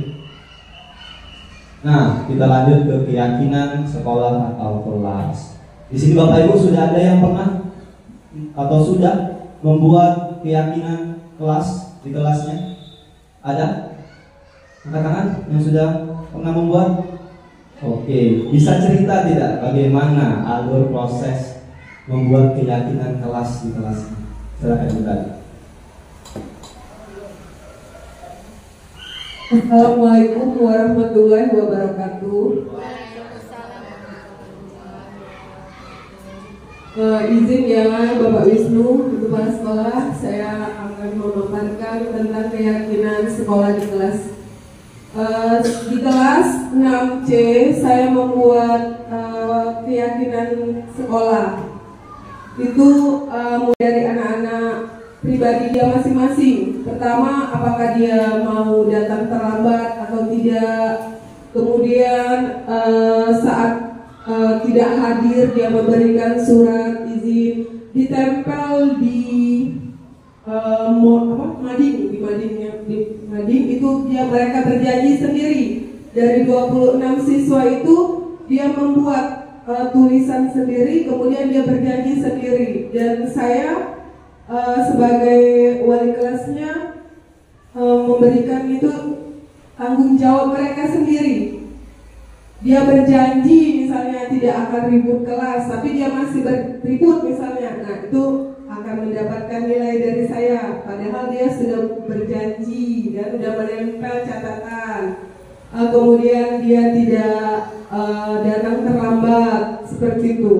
Nah, kita lanjut ke keyakinan sekolah atau kelas. Di sini Bapak Ibu sudah ada yang pernah atau sudah membuat keyakinan kelas di kelasnya? Ada? Angkat tangan yang sudah pernah membuat? Oke, bisa cerita tidak bagaimana alur proses membuat keyakinan kelas di kelasnya? Silakan bertanya.
Assalamualaikum warahmatullahi wabarakatuh. Izin ya Bapak Wisnu, Kepala Sekolah, saya akan memaparkan tentang keyakinan sekolah di kelas. Di kelas 6C saya membuat keyakinan sekolah. Itu mulai dari anak-anak pribadi dia masing-masing. Pertama, apakah dia mau datang terlambat atau tidak. Kemudian saat tidak hadir dia memberikan surat izin. ditempel di mading itu mereka berjanji sendiri. Dari 26 siswa itu dia membuat tulisan sendiri, kemudian dia berjanji sendiri. Dan saya sebagai wali kelasnya memberikan itu tanggung jawab mereka sendiri. Dia berjanji misalnya tidak akan ribut kelas, tapi dia masih berribut misalnya. Nah, itu akan mendapatkan nilai dari saya. Padahal dia sudah berjanji dan sudah menempel catatan. Kemudian dia tidak datang terlambat, seperti itu.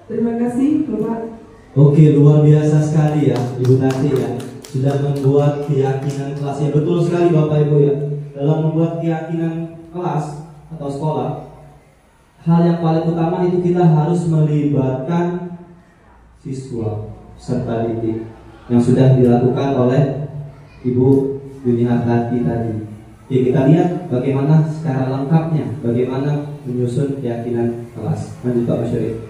Terima kasih, Bapak.
Oke, luar biasa sekali ya, Ibu Tati ya, sudah membuat keyakinan kelasnya. Betul sekali Bapak Ibu ya, dalam membuat keyakinan kelas atau sekolah, hal yang paling utama itu kita harus melibatkan siswa serta didik yang sudah dilakukan oleh Ibu Yunihartati tadi. Oke, kita lihat bagaimana secara lengkapnya, bagaimana menyusun keyakinan kelas. Lanjut Pak Masyuri.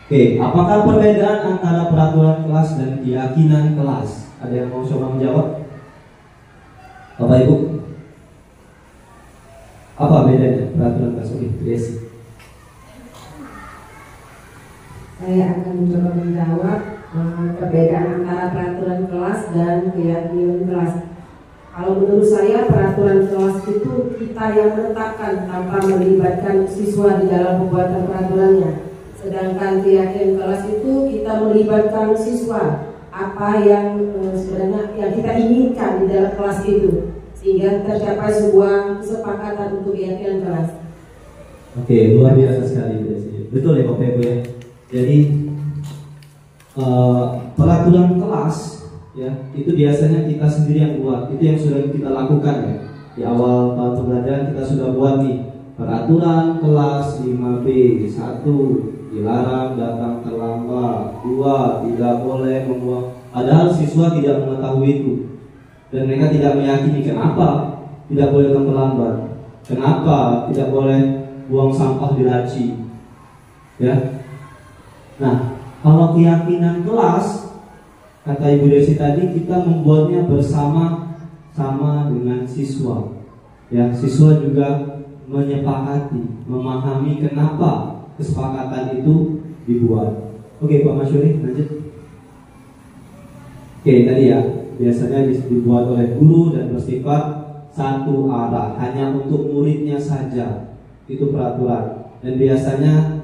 Oke, apakah perbedaan antara peraturan kelas dan keyakinan kelas? Ada yang mau coba menjawab? Bapak Ibu? Apa bedanya peraturan kelas? Oke, Desi.
Saya akan mencoba menjawab perbedaan antara peraturan kelas dan keyakinan kelas. Kalau menurut saya peraturan kelas itu kita yang menetapkan tanpa melibatkan siswa di dalam pembuatan peraturannya. Sedangkan keyakinan kelas itu kita melibatkan siswa, apa yang sebenarnya yang kita inginkan di dalam kelas itu, sehingga tercapai sebuah kesepakatan untuk keyakinan kelas.
Oke, luar biasa sekali Desi. Betul ya Bapak Ibu ya. Jadi peraturan kelas ya itu biasanya kita sendiri yang buat. Itu yang sudah kita lakukan ya. Di awal tahun pembelajaran kita sudah buat nih peraturan kelas 5B. 1. Dilarang datang terlambat. 2. Tidak boleh membuang. Padahal siswa tidak mengetahui itu dan mereka tidak meyakini kenapa tidak boleh datang terlambat, kenapa tidak boleh buang sampah di laci ya. Nah, kalau keyakinan kelas, kata Ibu Desi tadi, kita membuatnya bersama-sama dengan siswa. Ya, siswa juga menyepakati, memahami kenapa kesepakatan itu dibuat. Oke, Pak Masyuri, lanjut. Oke, tadi ya, biasanya dibuat oleh guru dan bersifat satu arah, hanya untuk muridnya saja. Itu peraturan. Dan biasanya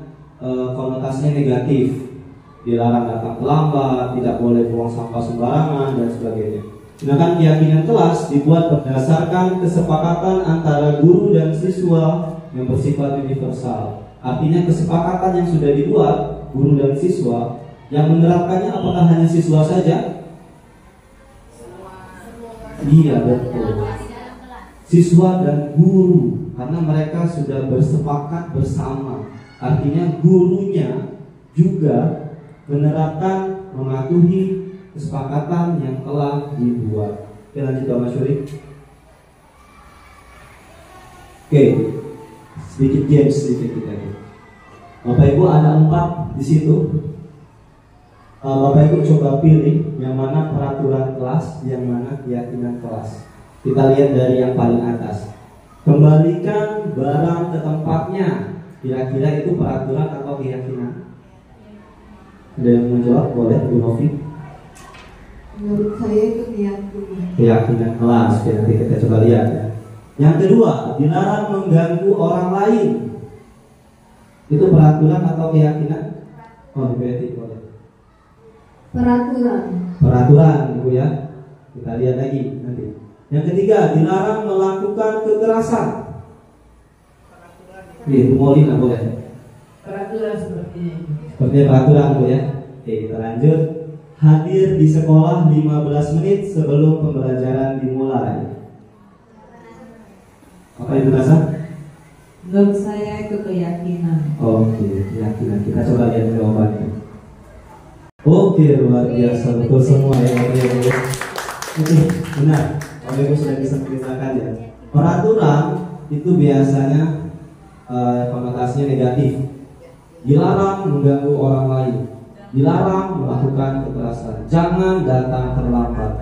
konotasinya negatif, dilarang datang terlambat, tidak boleh buang sampah sembarangan dan sebagainya. Sedangkan keyakinan kelas dibuat berdasarkan kesepakatan antara guru dan siswa yang bersifat universal. Artinya kesepakatan yang sudah dibuat guru dan siswa, yang menerapkannya apakah hanya siswa saja? Iya, betul. Siswa dan guru, karena mereka sudah bersepakat bersama. Artinya gurunya juga menerapkan, mematuhi kesepakatan yang telah dibuat. Oke, lanjut Pak Masyuri. Oke, sedikit games sedikit kita. Bapak Ibu ada 4 di situ. Bapak Ibu coba pilih yang mana peraturan kelas, yang mana keyakinan kelas. Kita lihat dari yang paling atas. Kembalikan barang ke tempatnya. Kira-kira itu peraturan atau keyakinan? Ada yang mau jawab? Boleh, Bu Novi.
Menurut saya itu keyakinan.
Keyakinan kelas. Oke, nanti kita coba lihat ya. Yang kedua, dilarang mengganggu orang lain. Itu peraturan atau keyakinan? Oh, berarti boleh.
Peraturan.
Peraturan, Ibu ya. Kita lihat lagi nanti. Yang ketiga, dilarang melakukan kekerasan. Bu Molina boleh.
Peraturan seperti
Peraturan Bu ya. Oke, kita lanjut. Hadir di sekolah 15 menit sebelum pembelajaran dimulai. Apa itu rasa?
menurut saya itu keyakinan.
Oke, keyakinan. Kita coba lihat jawabannya. Oke, luar biasa, betul semua ya. Oke, benar. Bapak Ibu sudah bisa menceritakan ya. Peraturan itu biasanya konotasinya negatif. Dilarang mengganggu orang lain. dilarang melakukan kekerasan, jangan datang terlambat,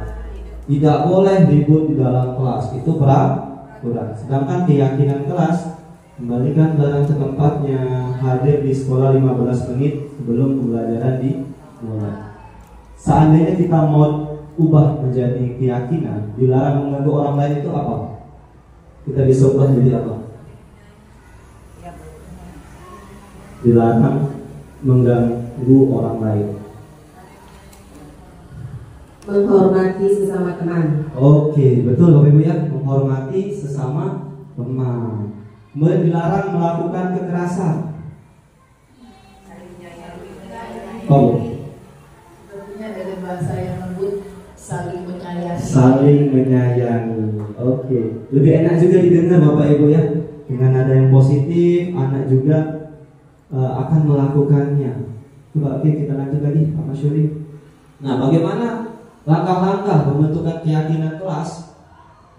tidak boleh ribut di dalam kelas, itu peraturan. Sedangkan keyakinan kelas, kembalikan barang ke tempatnya, hadir di sekolah 15 menit sebelum pembelajaran dimulai. Seandainya kita mau ubah menjadi keyakinan, dilarang mengganggu orang lain, itu apa? Kita bisa ubah jadi apa? Dilarang mengganggu orang lain,
menghormati sesama teman.
Oke, betul Bapak Ibu ya, menghormati sesama teman. Kemudian dilarang melakukan kekerasan. Oh,
Tentunya ada bahasa yang lembut, saling menyayangi.
saling menyayangi. Oke, lebih enak juga didengar Bapak Ibu ya. Dengan ada yang positif, anak juga akan melakukannya. Coba oke, kita lanjut lagi Pak Masyuri. Nah, bagaimana langkah-langkah pembentukan keyakinan kelas?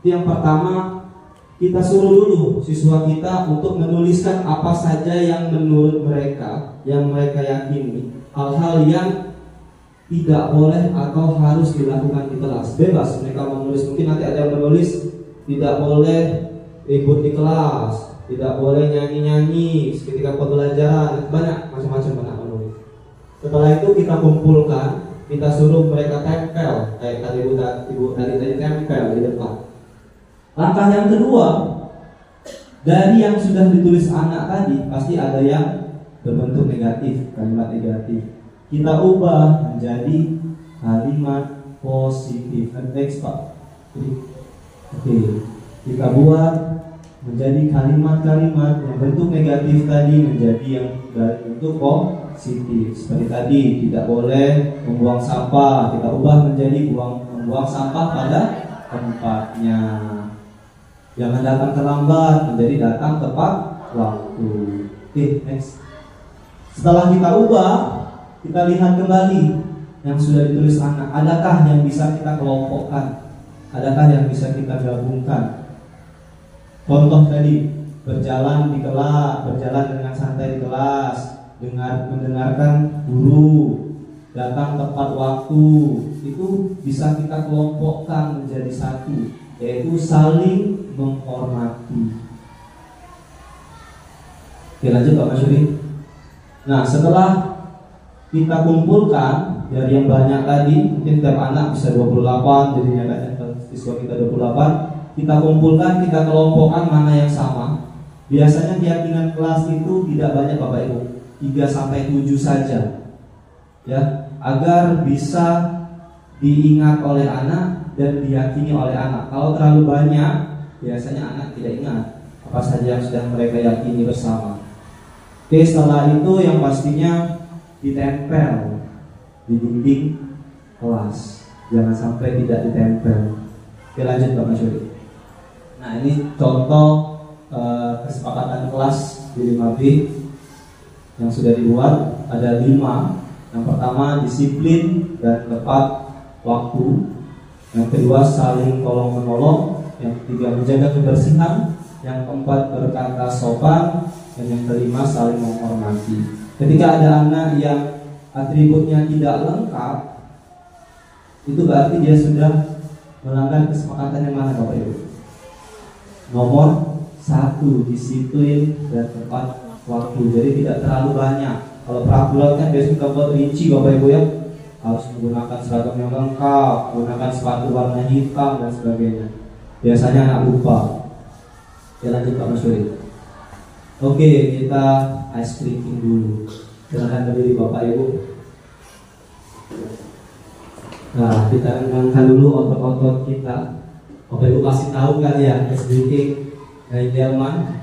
Yang pertama, kita suruh dulu siswa kita untuk menuliskan apa saja yang menurut mereka, yang mereka yakini, hal-hal yang tidak boleh atau harus dilakukan di kelas. Bebas mereka menulis. Mungkin nanti ada yang menulis tidak boleh ribut di kelas, tidak boleh nyanyi-nyanyi ketika pembelajaran, banyak macam-macam banyak menulis. Setelah itu kita kumpulkan, kita suruh mereka tempel, kayak tadi ibu tadi tempel di depan. Langkah yang kedua, dari yang sudah ditulis anak tadi, pasti ada yang berbentuk negatif, kalimat negatif. Kita ubah menjadi kalimat positif. Next Pak. Oke, kita buat menjadi kalimat-kalimat yang bentuk negatif tadi menjadi yang bentuk positif. Seperti tadi, tidak boleh membuang sampah, kita ubah menjadi membuang sampah pada tempatnya. Jangan datang terlambat menjadi datang tepat waktu. Oke, next. Setelah kita ubah, kita lihat kembali yang sudah ditulis anak. Adakah yang bisa kita kelompokkan? Adakah yang bisa kita gabungkan? Contoh tadi, berjalan di kelas, berjalan dengan santai di kelas, mendengarkan guru, datang tepat waktu, itu bisa kita kelompokkan menjadi satu, yaitu saling menghormati. Oke, lanjut Pak Masyuri. Nah, setelah kita kumpulkan dari yang banyak tadi, mungkin tiap anak bisa 28, jadinya kan siswa kita 28. Kita kumpulkan, kita kelompokkan mana yang sama. Biasanya keyakinan kelas itu tidak banyak Bapak Ibu, 3-7 saja, ya, agar bisa diingat oleh anak dan diyakini oleh anak. Kalau terlalu banyak, biasanya anak tidak ingat apa saja yang sudah mereka yakini bersama. Oke, setelah itu yang pastinya ditempel di dinding kelas, jangan sampai tidak ditempel. Oke, lanjut Pak Masyuri. Nah, ini contoh kesepakatan kelas di 5B yang sudah dibuat. Ada 5. Yang pertama, disiplin dan tepat waktu. Yang kedua, saling tolong menolong. Yang ketiga, menjaga kebersihan. Yang keempat, berkata sopan. Dan yang kelima, saling menghormati. Ketika ada anak yang atributnya tidak lengkap, itu berarti dia sudah melanggar kesepakatan yang mana Bapak Ibu? Nomor 1, disiplin dan tepat waktu. Jadi tidak terlalu banyak. Kalau peraturan kan biasanya kita buat rinci Bapak Ibu ya, harus menggunakan seragam yang lengkap, menggunakan sepatu warna hitam dan sebagainya. Biasanya anak lupa. Ya, lanjut Pak Masyuri. Oke, kita ice cream dulu. Silakan berdiri Bapak Ibu. Nah, kita renangkan dulu otot-otot kita. Bapak Ibu pasti tahu kan ya, SDK dari Delman.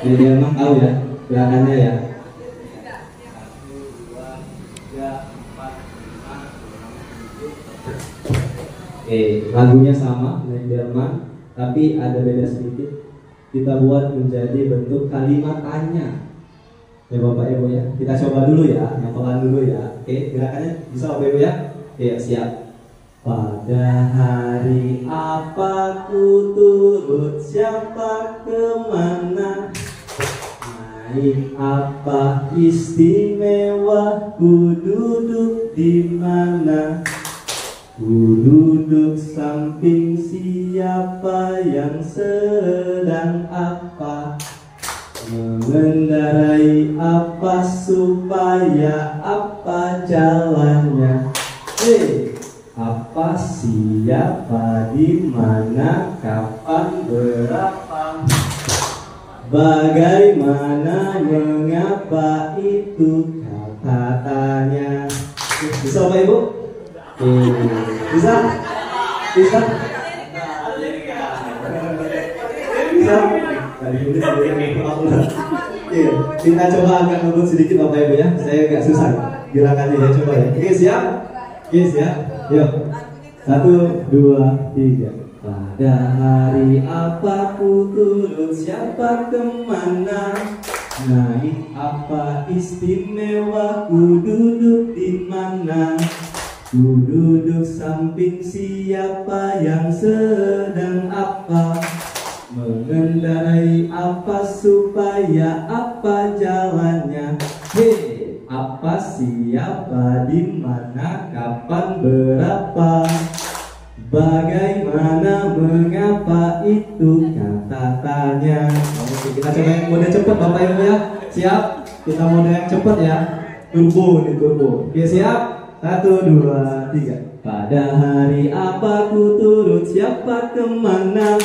Dari Delman tahu ya, gerakannya ya. 1, 2, 3, 4, 5, 6, 7. Oke, lagunya sama dari Delman, tapi ada beda sedikit. Kita buat menjadi bentuk kalimat tanya. Ya Bapak Ibu ya, kita coba dulu ya, yang pelan dulu ya. Oke, gerakannya bisa Bapak Ibu ya. Oke, siap. Pada hari apa ku turut siapa kemana, Naik apa istimewa, ku duduk di mana? Ku duduk samping siapa yang sedang apa? Mengendarai apa, supaya apa jalannya? Apa, siapa, di mana, kapan, berapa? Bagaimana, mengapa, itu kata tanya. Bisa Bapak Ibu? Bisa? Bisa? Bisa? Kita coba agak ngebut sedikit Bapak Ibu ya. Saya agak susah gerakannya ya, coba ya. Oke, siap? Oke, siap? Yuk. 1, 2, 3. Pada hari apa ku turut siapa kemana? Naik apa istimewa, ku duduk di mana? Ku duduk samping siapa yang sedang apa? Mengendarai apa, supaya apa jalannya? Apa, siapa, di mana, kapan, berapa? Bagaimana, mengapa, itu kata tanya. Oke, kita coba yang mode cepat Bapak Ibu ya. Siap? Kita mode yang cepat ya. Turbo nih, turbo. Oke, siap? 1, 2, 3. Pada hari apa ku turut siapa kemana?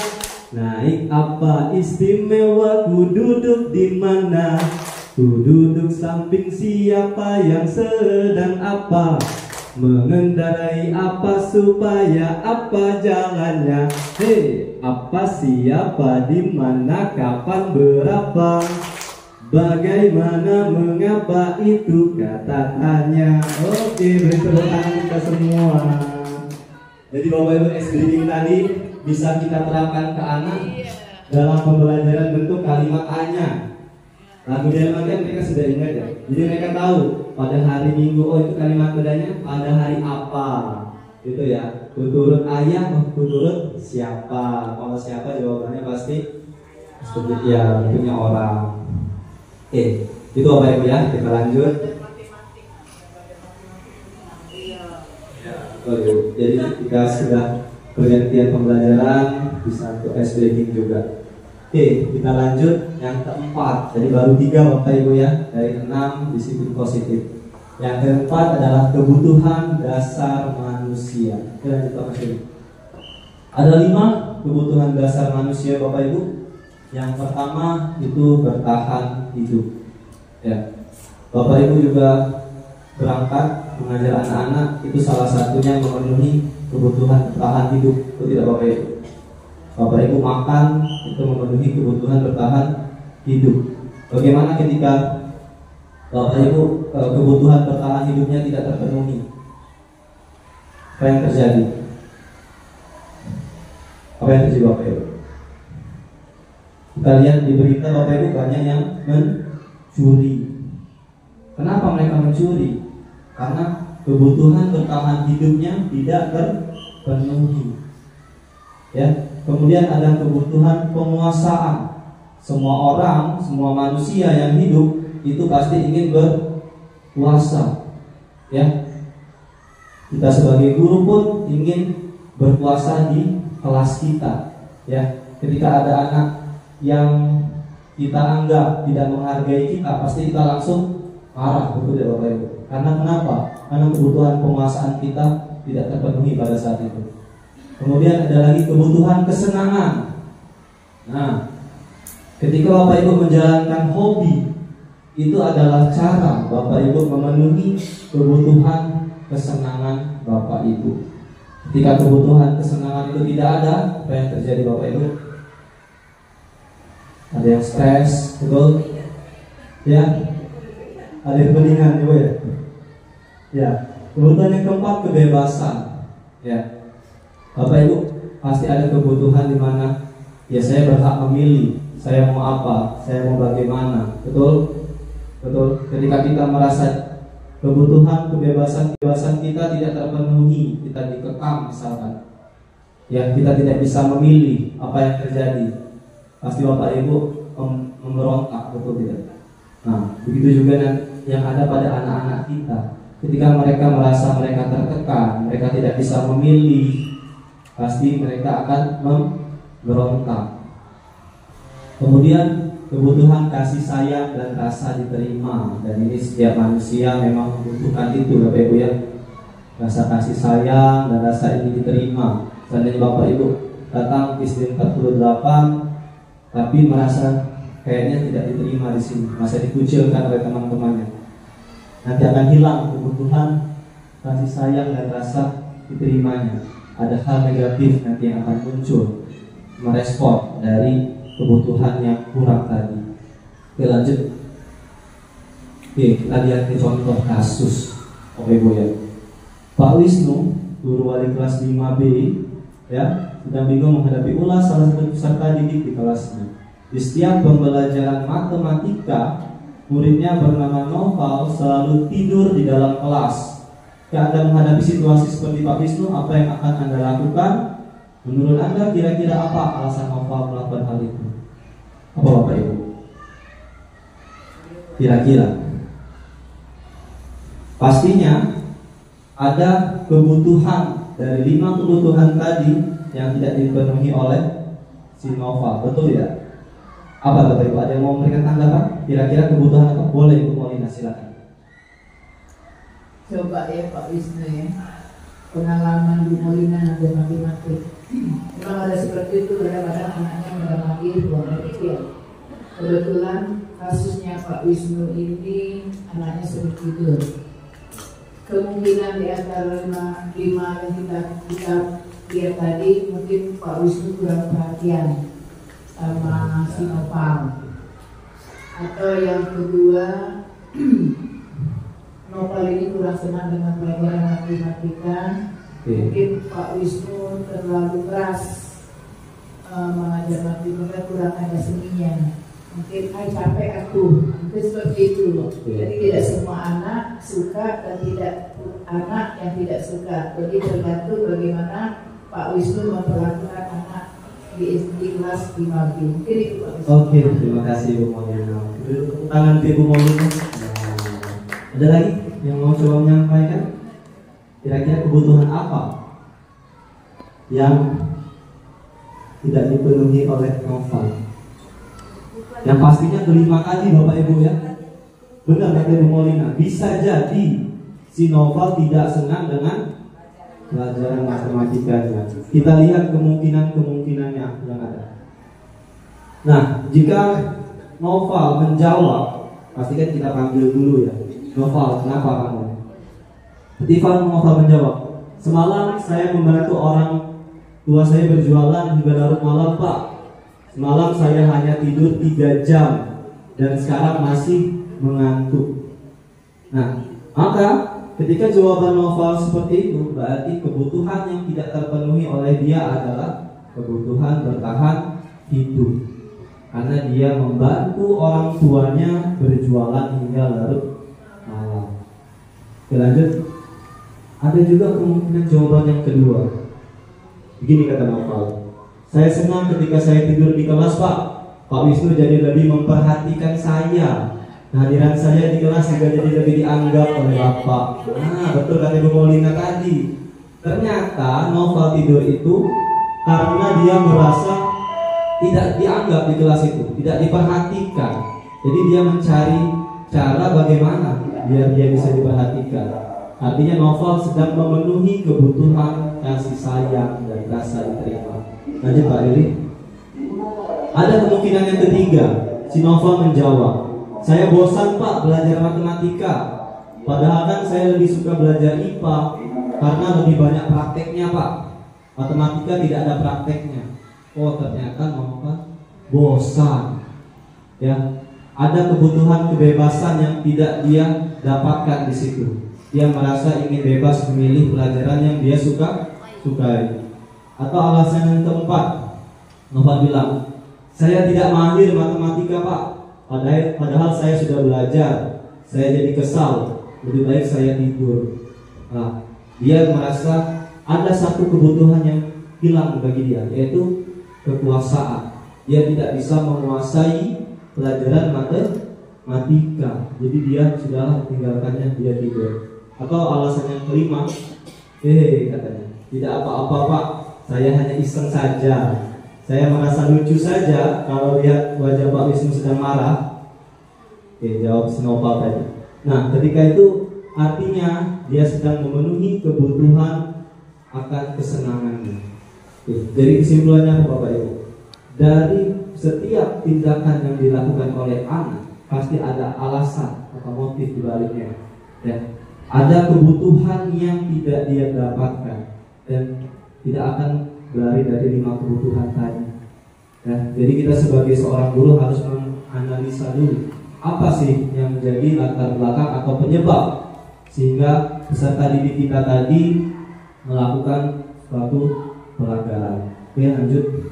Naik apa istimewa, ku duduk di mana? Ku duduk samping siapa yang sedang apa? Mengendarai apa, supaya apa jalannya? Apa, siapa, di mana, kapan, berapa? Bagaimana, mengapa, itu kata tanya. Oke, beri tepuk tangan kita semua. Jadi Bapak Ibu, reading tadi bisa kita terapkan ke anak dalam pembelajaran bentuk kalimat tanya. Lagu dalam kan mereka sudah ingat ya. Jadi mereka tahu pada hari Minggu, oh itu kalimat bedanya pada hari apa. Itu ya. Ku turut ayah, ku turut siapa. Kalau siapa jawabannya pasti ya punya orang. Oke, itu Bapak Ibu ya. Kita lanjut. Jadi kita sudah pergantian pembelajaran, bisa untuk SBG juga. Oke, kita lanjut yang keempat. Jadi baru 3 Bapak Ibu ya, dari 6 disiplin positif. Yang keempat adalah kebutuhan dasar manusia. Kita lanjut Pak Mas. Ada 5 kebutuhan dasar manusia Bapak Ibu. Yang pertama itu bertahan hidup. Ya, Bapak Ibu juga berangkat mengajar anak-anak, itu salah satunya memenuhi kebutuhan bertahan hidup. Itu tidak Bapak Ibu? Bapak Ibu makan itu memenuhi kebutuhan bertahan hidup. Bagaimana ketika Bapak Ibu kebutuhan bertahan hidupnya tidak terpenuhi? Apa yang terjadi? Apa yang terjadi Bapak Ibu? Kita lihat di berita Bapak Ibu banyak yang mencuri. Kenapa mereka mencuri? Karena kebutuhan bertahan hidupnya tidak terpenuhi. Ya. Kemudian ada kebutuhan penguasaan. Semua orang, semua manusia yang hidup itu pasti ingin berkuasa. Ya. Kita sebagai guru pun ingin berkuasa di kelas kita. Ya. Ketika ada anak yang kita anggap tidak menghargai kita, pasti kita langsung marah, betul ya Bapak Ibu? Karena kenapa? Karena kebutuhan penguasaan kita tidak terpenuhi pada saat itu. Kemudian ada lagi kebutuhan kesenangan. Nah, ketika Bapak Ibu menjalankan hobi, itu adalah cara Bapak Ibu memenuhi kebutuhan kesenangan Bapak Ibu. Ketika kebutuhan kesenangan itu tidak ada, apa yang terjadi Bapak Ibu? Ada yang stres, betul? Ya, ada yang kebeningan Ibu ya. Ya, kebutuhan yang keempat kebebasan. Ya, Bapak Ibu pasti ada kebutuhan di mana ya saya berhak memilih, saya mau apa, saya mau bagaimana, betul? Betul. Ketika kita merasa kebutuhan kebebasan kita tidak terpenuhi, kita dikekang misalkan, ya kita tidak bisa memilih apa yang terjadi, pasti Bapak Ibu memberontak, betul tidak? begitu juga yang ada pada anak-anak kita. Ketika mereka merasa mereka tertekan, mereka tidak bisa memilih, pasti mereka akan memberontak. Kemudian kebutuhan kasih sayang dan rasa diterima, dan ini setiap manusia memang membutuhkan itu, Bapak Ibu ya. Rasa kasih sayang dan rasa ini diterima. Seandainya Bapak Ibu datang ke istri 48 tapi merasa kayaknya tidak diterima di sini, masa dikucilkan oleh teman-temannya, nanti akan hilang kebutuhan kasih sayang dan rasa diterimanya. Ada hal negatif nanti yang akan muncul merespon dari kebutuhan yang kurang tadi. Oke, lanjut. Oke, kita lihat ke contoh kasus. Oke Bu ya. Pak Wisnu, guru wali kelas 5B ya, sedang bingung menghadapi ulas salah satu peserta didik di kelasnya. Di setiap pembelajaran matematika, muridnya bernama Noval selalu tidur di dalam kelas. Jika Anda menghadapi situasi seperti Pak Wisnu, apa yang akan Anda lakukan? Menurut Anda kira-kira apa alasan Noval melakukan hal itu? Apa Bapak Ibu? Kira-kira pastinya ada kebutuhan dari 5 kebutuhan tadi yang tidak dipenuhi oleh si Noval, betul ya? Apa Bapak Ibu? Ada yang mau memberikan tanggapan? Kira-kira kebutuhan apa? Boleh Ibu Maulina, silakan.
Coba ya Pak Wisnu ya, pengalaman Bu Maulina ada matematik. Memang ada seperti itu, kadang-kadang anaknya mengalami buang kecil. Kebetulan kasusnya Pak Wisnu ini anaknya sering tidur. Kemungkinan di antara 5 yang kita lihat tadi, mungkin Pak Wisnu kurang perhatian sama si Noval. Atau yang kedua, Noval ini kurang senang dengan pelajaran matematika. Mungkin Pak Wisnu terlalu keras mengajar matematika, kurang ada seninya. Mungkin capek aku, mungkin seperti itu loh. Jadi tidak semua anak suka dan tidak anak yang tidak suka. Jadi tergantung bagaimana Pak Wisnu memperlakukan anak di kelas 5B. Mungkin itu Pak Wisnu.
Oke, terima kasih Bu Maulina. Tepuk tangan Bu Maulina. Ada lagi yang mau coba menyampaikan? Kira-kira kebutuhan apa yang tidak dipenuhi oleh Noval? Yang pastinya kelima kali Bapak Ibu ya. Benar kata Bu Maulina, bisa jadi si Noval tidak senang dengan pelajaran matematikanya. Kita lihat kemungkinan-kemungkinannya yang ada. Nah, jika Noval menjawab, pastikan kita panggil dulu ya. Noval, kenapa kamu? Ketika Noval menjawab, semalam saya membantu orang tua saya berjualan hingga larut malam Pak. Semalam saya hanya tidur 3 jam dan sekarang masih mengantuk. Nah, maka ketika jawaban Noval seperti itu, berarti kebutuhan yang tidak terpenuhi oleh dia adalah kebutuhan bertahan hidup. Karena dia membantu orang tuanya berjualan hingga larut malam. Oke, lanjut. Ada juga kemungkinan jawaban yang kedua. Begini kata Noval, saya senang ketika saya tidur di kelas Pak. Pak Wisnu jadi lebih memperhatikan saya. Kehadiran saya di kelas juga jadi lebih dianggap oleh Bapak. Nah, betul kata Ibu Maulina tadi. Ternyata Noval tidur itu karena dia merasa tidak dianggap di kelas itu, tidak diperhatikan. Jadi dia mencari cara bagaimana biar dia bisa diperhatikan. Artinya Noval sedang memenuhi kebutuhan kasih sayang dan rasa diterima. Lanjut Pak Riri. Ada kemungkinan yang ketiga, si Noval menjawab, saya bosan Pak belajar matematika. Padahal kan saya lebih suka belajar IPA karena lebih banyak prakteknya Pak. Matematika tidak ada prakteknya. Oh, ternyata Noval bosan. Ya, ada kebutuhan kebebasan yang tidak dia dapatkan di situ. Dia merasa ingin bebas memilih pelajaran yang dia sukai. Atau alasan yang keempat, Noval bilang, saya tidak mahir matematika Pak. Padahal saya sudah belajar. Saya jadi kesal. Lebih baik saya tidur. Nah, dia merasa ada satu kebutuhan yang hilang bagi dia, yaitu kekuasaan. Dia tidak bisa menguasai pelajaran matematika, jadi dia sudah tinggalkannya, dia tidur. Atau alasan yang kelima, katanya, tidak apa-apa Pak, saya hanya iseng saja, saya merasa lucu saja kalau lihat wajah Pak Wisnu sedang marah. Jawab Sinopal tadi. Nah, ketika itu artinya dia sedang memenuhi kebutuhan akan kesenangannya. Jadi kesimpulannya apa Bapak Ibu? Dari setiap tindakan yang dilakukan oleh anak pasti ada alasan atau motif di baliknya. Ya. Ada kebutuhan yang tidak dia dapatkan dan tidak akan berlari dari 5 kebutuhan tadi. Ya. Jadi kita sebagai seorang guru harus menganalisa dulu apa sih yang menjadi latar belakang atau penyebab sehingga peserta didik kita tadi melakukan suatu pelanggaran. Oke, lanjut.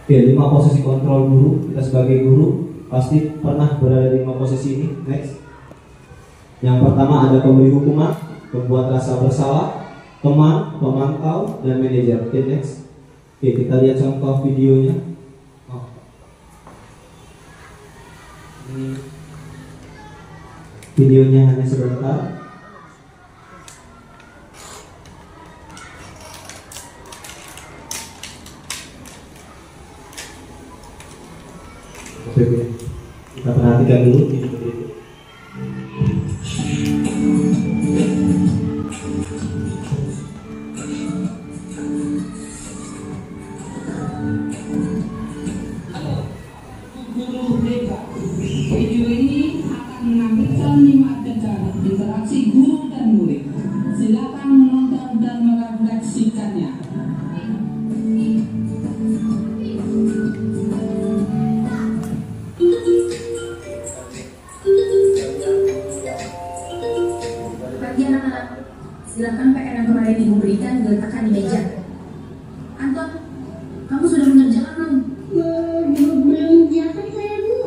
Oke, 5 posisi kontrol guru. Kita sebagai guru pasti pernah berada di 5 posisi ini. Next. Yang pertama ada pemberi hukuman, pembuat rasa bersalah, teman, pemantau, dan manajer. Oke, next. Oke, kita lihat contoh videonya. Ini videonya hanya sebentar. Oke, kita perhatikan dulu video itu.
Video ini akan menampilkan 5 adegan interaksi guru dan murid. Silakan menonton dan merefleksikannya.
Bagi anak-anak, silakan PR yang kemarin ibu berikan diletakkan di meja. Anton, kamu sudah mengerjakan belum? Belum mengerjakan saya, Bu.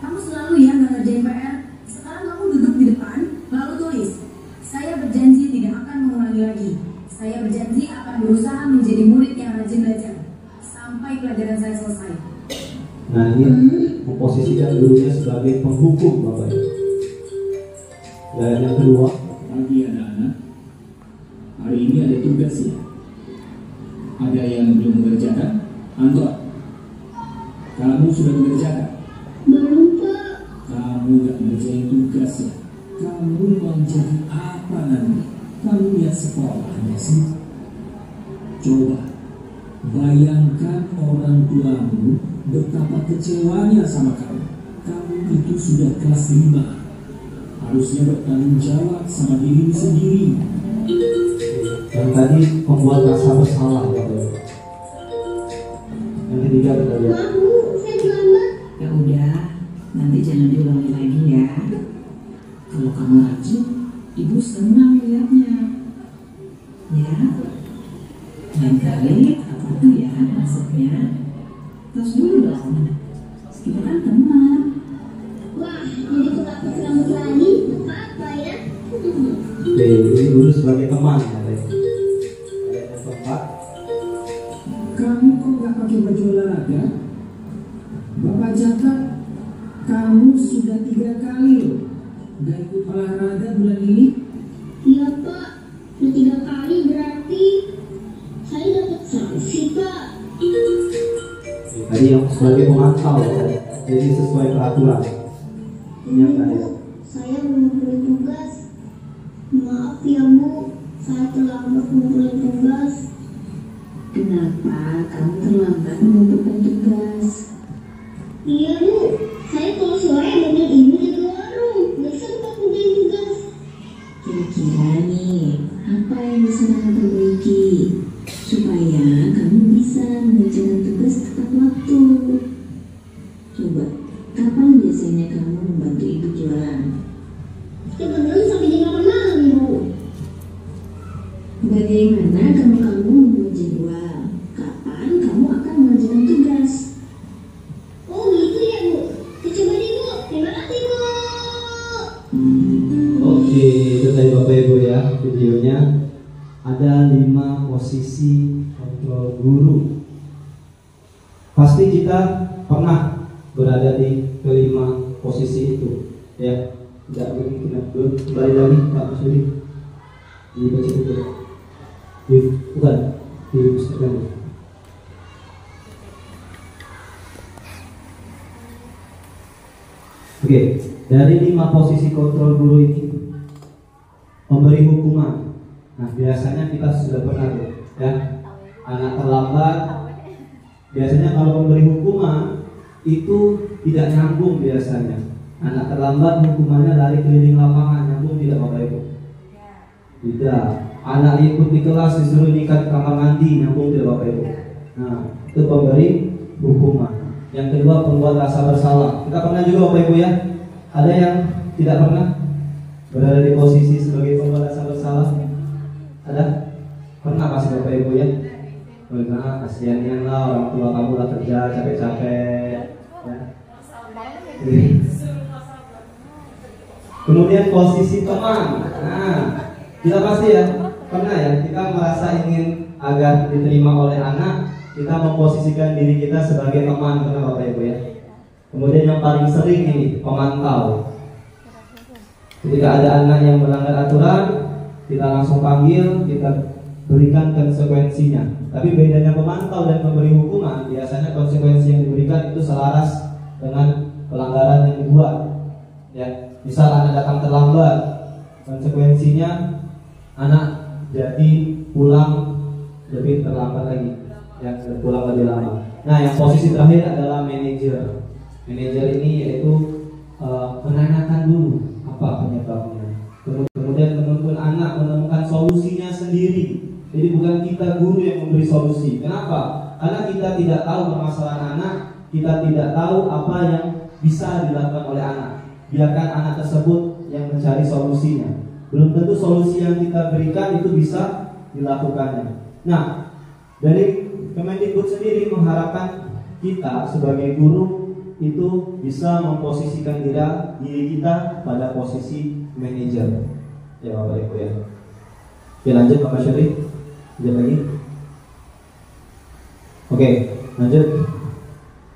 Kamu selalu ya nggak ngerjain PR. Sekarang kamu duduk di depan, lalu tulis. Saya berjanji tidak akan mengulangi lagi. Saya berjanji akan berusaha menjadi murid yang rajin belajar sampai pelajaran saya selesai.
Nah, ini memposisikan gurunya sebagai penghukum, Bapak Ibu. Dan yang kedua,
pagi anak-anak, hari ini ada tugas ya. Ada yang belum mengerjakan? Anton, kamu sudah mengerjakan?
Belum, Pak.
Kamu gak mengerjain tugas ya? Kamu mau jadi apa nanti? Kamu lihat sekolahnya sih. Coba bayangkan orang tuamu betapa kecewanya sama kamu. Kamu itu sudah kelas 5, harusnya bertanggung jawab sama dirimu sendiri.
yang tadi membuat rasa bersalah, Bapak Ibu. Yang ketiga kita lihat.
Saya terlambat.
Ya udah, nanti jangan diulangi lagi ya. Kalau kamu rajin, ibu senang lihatnya. Ya, lain kali apa tuh ya maksudnya? Terus dulu dong, kita kan teman.
Wah, jadi takut rambut lagi. Apa ya?
Oke, ini guru sebagai teman, Bapak Ibu. Yang keempat,
Kamu kok gak pakai baju olahraga? Bapak catat, kamu sudah 3 kali loh gak ikut olahraga bulan ini.
Iya, Pak. Sudah 3 kali berarti saya dapat sanksi, Pak.
tadi yang sebagai pemantau, ya. Jadi sesuai peraturan. Ini yang tadi.
Saya mengumpulkan tugas. Maaf ya, Bu. Saya terlambat mengumpulkan tugas.
Kenapa kamu terlambat mengumpulkan tugas?
Iya, Bu. Saya kalau sore banyak ibu di warung. Gak sempat mengumpulkan tugas.
Kira-kira nih, apa yang bisa kamu perbaiki supaya kamu bisa mengerjakan tugas tepat waktu? Coba, kapan biasanya kamu membantu ibu jualan?
Kadang-kadang sampai jam 8 malam, Bu.
Bagaimana kalau kamu membuat jadwal? Kapan kamu akan mengerjakan tugas?
Oh gitu ya, Bu. Coba deh, Bu. Terima kasih, Bu.
Oke, itu tadi Bapak Ibu ya videonya. Ada 5 posisi kontrol guru. Pasti kita pernah berada di kelima posisi itu, ya. Tidak mungkin kembali lagi Pak Sudi dibaca itu, bukan di Instagram. Oke, dari 5 posisi kontrol guru ini, memberi hukuman. Nah, biasanya kita sudah pernah tuh, ya, anak terlambat. Biasanya kalau memberi hukuman itu tidak nyambung biasanya. Anak terlambat hukumannya lari keliling lapangan, nyambung tidak Bapak Ibu? Tidak. Anak ikut di kelas disuruh nyikat kamar mandi, nyambung tidak Bapak Ibu? Nah, itu pemberi hukuman. Yang kedua, pembuat rasa bersalah. Kita pernah juga Bapak Ibu ya? Ada yang tidak pernah berada di posisi sebagai pembuat rasa bersalah? Ada? Pernah pasti Bapak Ibu ya? Karena kasihannya lah orang tua kamu lah kerja capek-capek ya. Kemudian posisi teman. Nah, kita pasti ya pernah ya, kita merasa ingin agar diterima oleh anak, kita memposisikan diri kita sebagai teman, pernah Bapak Ibu ya. Kemudian yang paling sering ini pemantau. Ketika ada anak yang melanggar aturan, kita langsung panggil, kita berikan konsekuensinya. Tapi bedanya pemantau dan memberi hukuman, biasanya konsekuensi yang diberikan itu selaras dengan pelanggaran yang dibuat. Ya, misal anak datang terlambat, konsekuensinya anak jadi pulang lebih terlambat lagi, ya, pulang lebih lama. Nah, yang posisi terakhir adalah manajer. Manajer ini yaitu menanyakan dulu apa penyebabnya, kemudian menuntun anak menemukan solusinya sendiri. Jadi bukan kita guru yang memberi solusi. Kenapa? Karena kita tidak tahu permasalahan anak, kita tidak tahu apa yang bisa dilakukan oleh anak. Biarkan anak tersebut yang mencari solusinya. Belum tentu solusi yang kita berikan itu bisa dilakukannya. Nah, dari Kemendikbud sendiri mengharapkan kita sebagai guru itu bisa memposisikan diri kita pada posisi manajer. Ya Bapak Ibu ya. Oke, lanjut Bapak Syarif. Lanjut lagi. Oke, lanjut.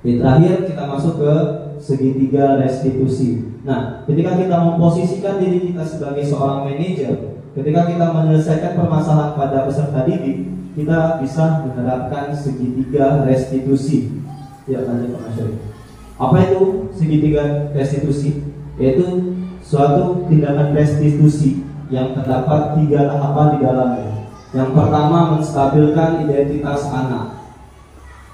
Di terakhir kita masuk ke segitiga restitusi. Nah, ketika kita memposisikan diri kita sebagai seorang manajer, ketika kita menyelesaikan permasalahan pada peserta didik, kita bisa menerapkan segitiga restitusi. Ya, lanjut Pak Syarif. Apa itu segitiga restitusi? Yaitu suatu tindakan restitusi yang terdapat 3 tahapan di dalamnya. Yang pertama, menstabilkan identitas anak.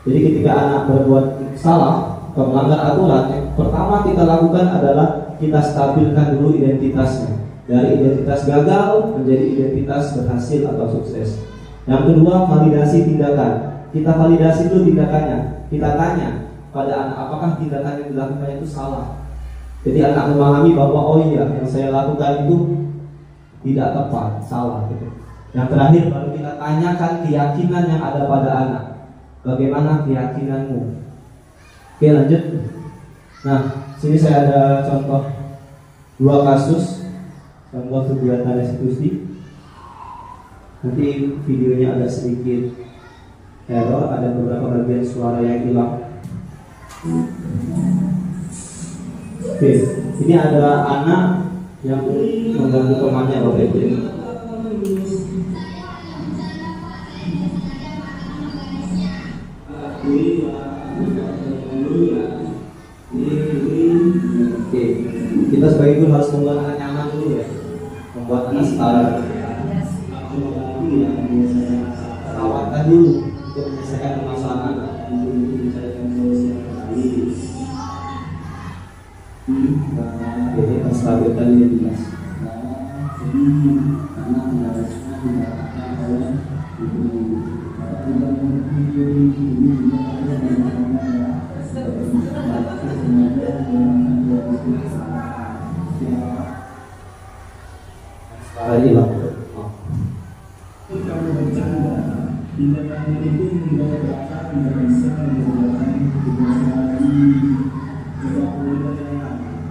Jadi ketika anak berbuat salah atau melanggar aturan, yang pertama kita lakukan adalah kita stabilkan dulu identitasnya. Dari identitas gagal menjadi identitas berhasil atau sukses. Yang kedua, validasi tindakan. Kita validasi dulu tindakannya. Kita tanya pada anak, apakah tindakan yang dilakukannya itu salah. Jadi anak memahami bahwa oh iya, yang saya lakukan itu tidak tepat, salah gitu. Yang terakhir, baru kita tanyakan keyakinan yang ada pada anak. Bagaimana keyakinanmu? Oke, lanjut. Nah, sini saya ada contoh 2 kasus, contoh kegiatan restitusi. Nanti videonya agak sedikit error, ada beberapa bagian suara yang hilang. Oke, ini ada anak yang mengganggu temannya Bapak Ibu. Oke, kita sebagai guru harus membuat anak nyaman dulu ya, membuat anak setara. Rawatkan dulu untuk menyelesaikan permasalahan anak. Jadi menstabilkan identitas.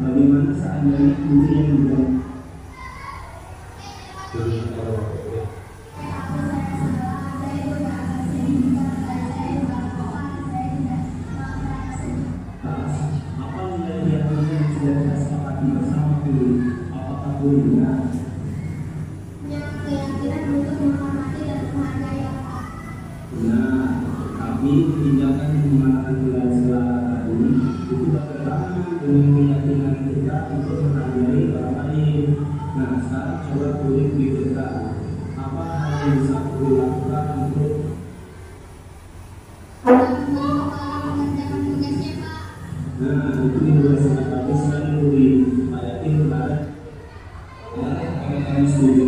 Bagaimana seandainya guru yang juga sudah kita sepakati bersama dulu. Apakah boleh benar?
Keyakinan untuk menghormati dan menghargai Allah.
Nah, tapi tindakan menggunakan gelar-gelar tadi itu bertentangan dengan keyakinan kita untuk menghargai orang lain. Nah, sekarang coba kulik berikutkan apa hal yang bisa aku lakukan untuk
mengerjakan tugasnya, Pak.
nah, itu yang boleh sangat bagus sekali kulik. Pak yakin benar? Kami setuju.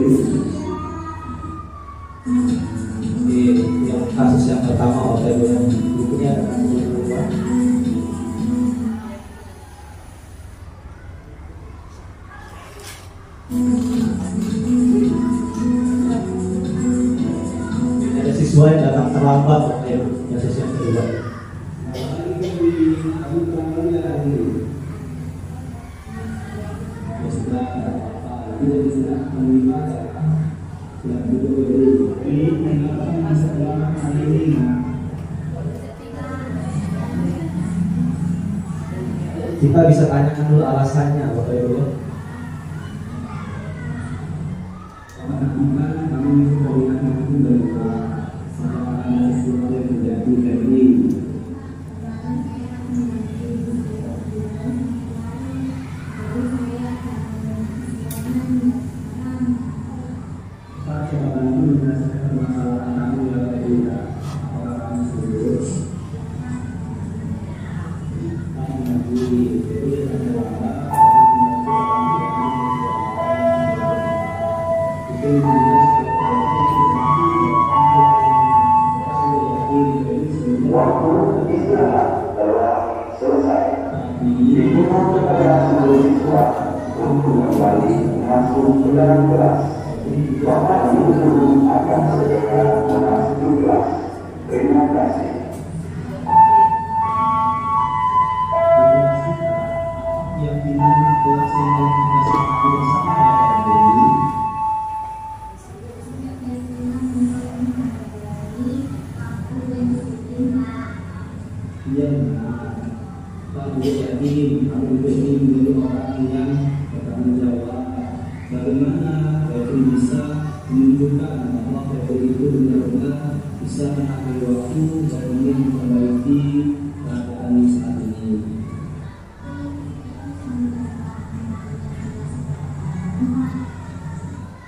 Yang kasus yang pertama berikutnya ada kasus yang kedua. Ada siswa yang datang terlambat, kasus yang kedua. Kita bisa tanyakan dulu alasannya, Bapak Ibu.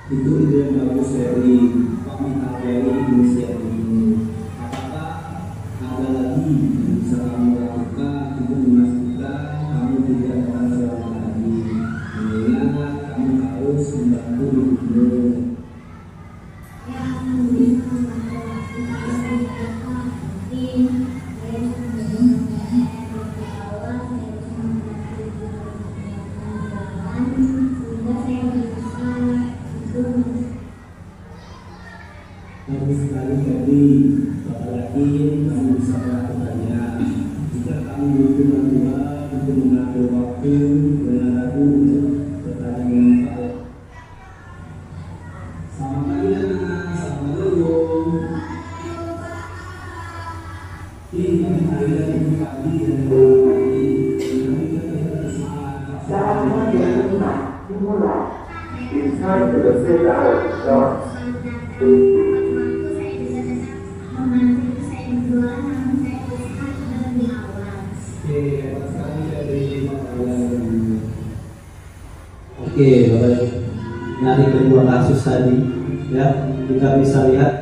Itu ide yang bagus dari Pak menghargai Indonesia ini. Apakah ada lagi yang bisa kamu lakukan untuk memastikan kamu tidak akan terulang lagi? Mengingat kamu harus membantu hidupmu. Bagus sekali jadi Bapak yakin kamu bisa melakukannya. Jika kamu butuh bantuan untuk mengatur waktu dan aku untuk bertanya dengan Pak. Selamat pagi anak, selamat dulu. Ini hari dari pagi dan pagi. Kami kita semangat.
Saatnya yang dimulai. It's time to get out of the start.
Oke, Bapak Ibu. Dari kedua kasus tadi, ya, kita bisa lihat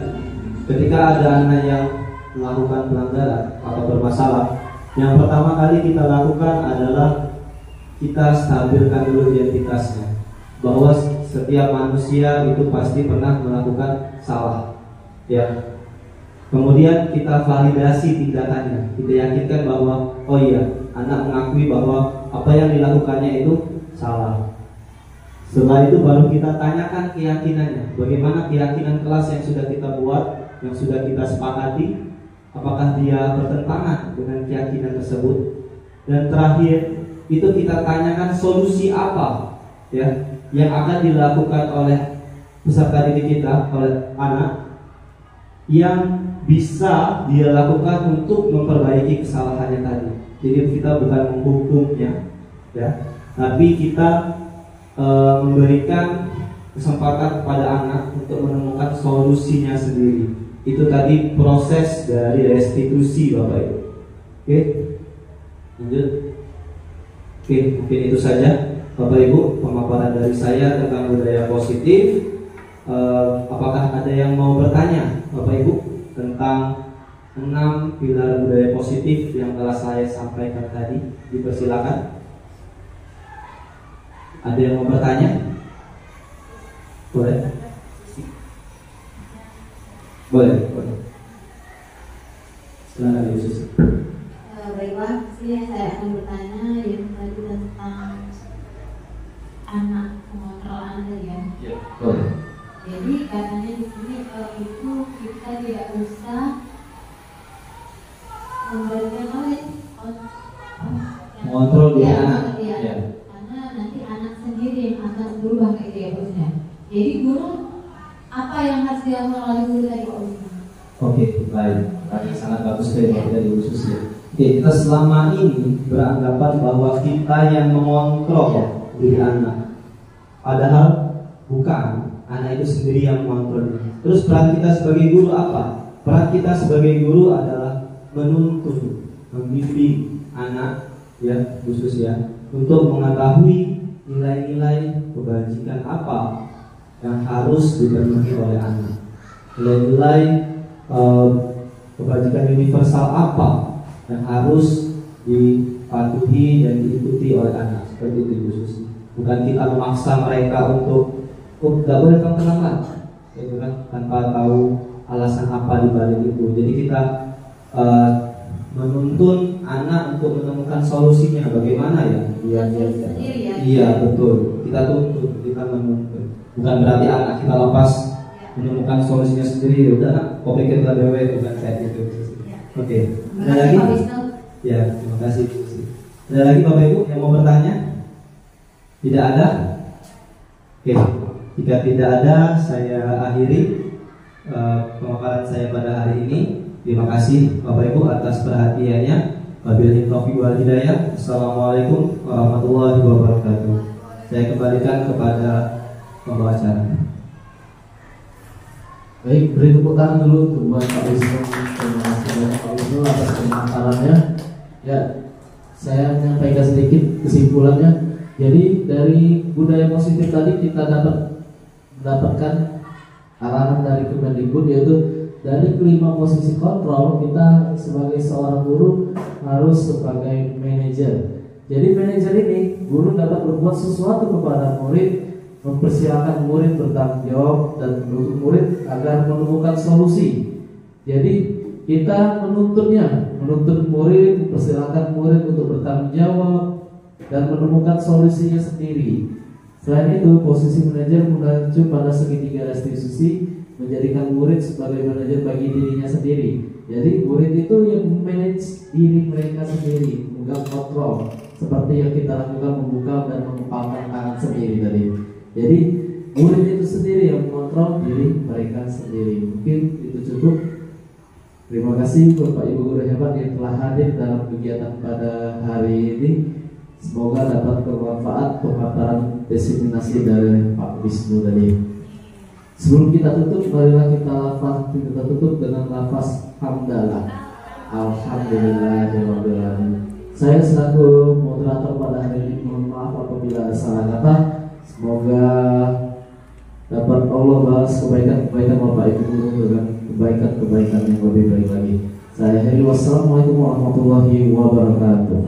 ketika ada anak yang melakukan pelanggaran atau bermasalah, yang pertama kali kita lakukan adalah kita stabilkan dulu identitasnya, bahwa setiap manusia itu pasti pernah melakukan salah, ya. Kemudian kita validasi tindakannya, kita yakinkan bahwa oh iya, anak mengakui bahwa apa yang dilakukannya itu salah. Setelah itu baru kita tanyakan keyakinannya, bagaimana keyakinan kelas yang sudah kita buat, yang sudah kita sepakati, apakah dia bertentangan dengan keyakinan tersebut. Dan terakhir itu kita tanyakan solusi apa, ya, yang akan dilakukan oleh peserta didik kita, oleh anak, yang bisa dia lakukan untuk memperbaiki kesalahannya tadi. Jadi kita bukan menghukumnya, ya, tapi kita memberikan kesempatan kepada anak untuk menemukan solusinya sendiri. Itu tadi proses dari restitusi, Bapak Ibu. Oke, lanjut. Oke, mungkin itu saja Bapak Ibu pemaparan dari saya tentang budaya positif. Apakah ada yang mau bertanya Bapak Ibu tentang 6 pilar budaya positif yang telah saya sampaikan tadi? Dipersilakan. Ada yang mau bertanya? Boleh? Boleh. Silakan Yesus.
Baiklah, sini saya akan bertanya yang tadi tentang anak, mengontrol anak ya.
Ya, boleh.
Jadi katanya di sini itu kita tidak usah memberikan
mengontrol dia anak.
Ya. Karena nanti anak sendiri yang akan berubah kayak dia terusnya. Jadi guru apa yang harus dilakukan oleh guru tadi Pak Ustaz?
Oke, baik. Pertanyaan sangat bagus dari khusus ya. Oke, kita selama ini beranggapan bahwa kita yang mengontrol diri anak. Padahal bukan. Anak itu sendiri yang mengontrol. Terus peran kita sebagai guru apa? Peran kita sebagai guru adalah menuntun, membimbing anak ya, khusus ya, untuk mengetahui nilai-nilai kebajikan apa yang harus dipenuhi oleh anak. Nilai-nilai kebajikan universal apa yang harus dipatuhi dan diikuti oleh anak. Seperti itu khusus. Bukan kita memaksa mereka untuk tidak boleh kamu terlambat, itu kan, tanpa tahu alasan apa di balik itu. Jadi kita menuntun anak untuk menemukan solusinya. Bagaimana ya? Iya betul. Kita tuntun, kita menuntun. Bukan berarti anak kita lepas menemukan solusinya sendiri. Udah nak, kau pikir kita dewe, bukan kayak gitu. Oke. Ada lagi? Ya, terima kasih. Ada lagi Bapak Ibu yang mau bertanya? Tidak ada? Oke. Jika tidak ada, saya akhiri pemaparan saya pada hari ini. Terima kasih Bapak Ibu atas perhatiannya. Wabillahi taufiq wal hidayah. Assalamualaikum warahmatullahi wabarakatuh. Saya kembalikan kepada pembawa acara.
Baik, beri tepuk tangan dulu untuk Pak Wisnu. Terima kasih banyak Pak Wisnu atas pemaparannya. Ya, saya menyampaikan sedikit kesimpulannya. Jadi dari budaya positif tadi kita mendapatkan arahan dari Kemendikbud, yaitu dari kelima posisi kontrol kita sebagai seorang guru harus sebagai manajer. Jadi manajer ini guru dapat berbuat sesuatu kepada murid, mempersilakan murid bertanggung jawab dan mendukung murid agar menemukan solusi. Jadi kita menuntun murid, mempersilakan murid untuk bertanggung jawab dan menemukan solusinya sendiri. Selain itu, posisi manajer mengacu pada segitiga restitusi, menjadikan murid sebagai manajer bagi dirinya sendiri. Jadi murid itu yang manage diri mereka sendiri, memegang kontrol, seperti yang kita lakukan membuka dan mengepalkan tangan sendiri tadi. Jadi murid itu sendiri yang mengontrol diri mereka sendiri. Mungkin itu cukup. Terima kasih Bapak Ibu guru hebat yang telah hadir dalam kegiatan pada hari ini. Semoga dapat bermanfaat pemaparan diseminasi dari Pak Wisnu tadi. Sebelum kita tutup, marilah kita tutup dengan lafaz hamdalah. Alhamdulillahirabbil alamin. Saya selaku moderator pada hari ini mohon maaf apabila ada salah kata. Semoga dapat Allah balas kebaikan-kebaikan Bapak Ibu guru dengan kebaikan-kebaikan yang lebih baik lagi. Saya akhiri, wassalamualaikum warahmatullahi wabarakatuh.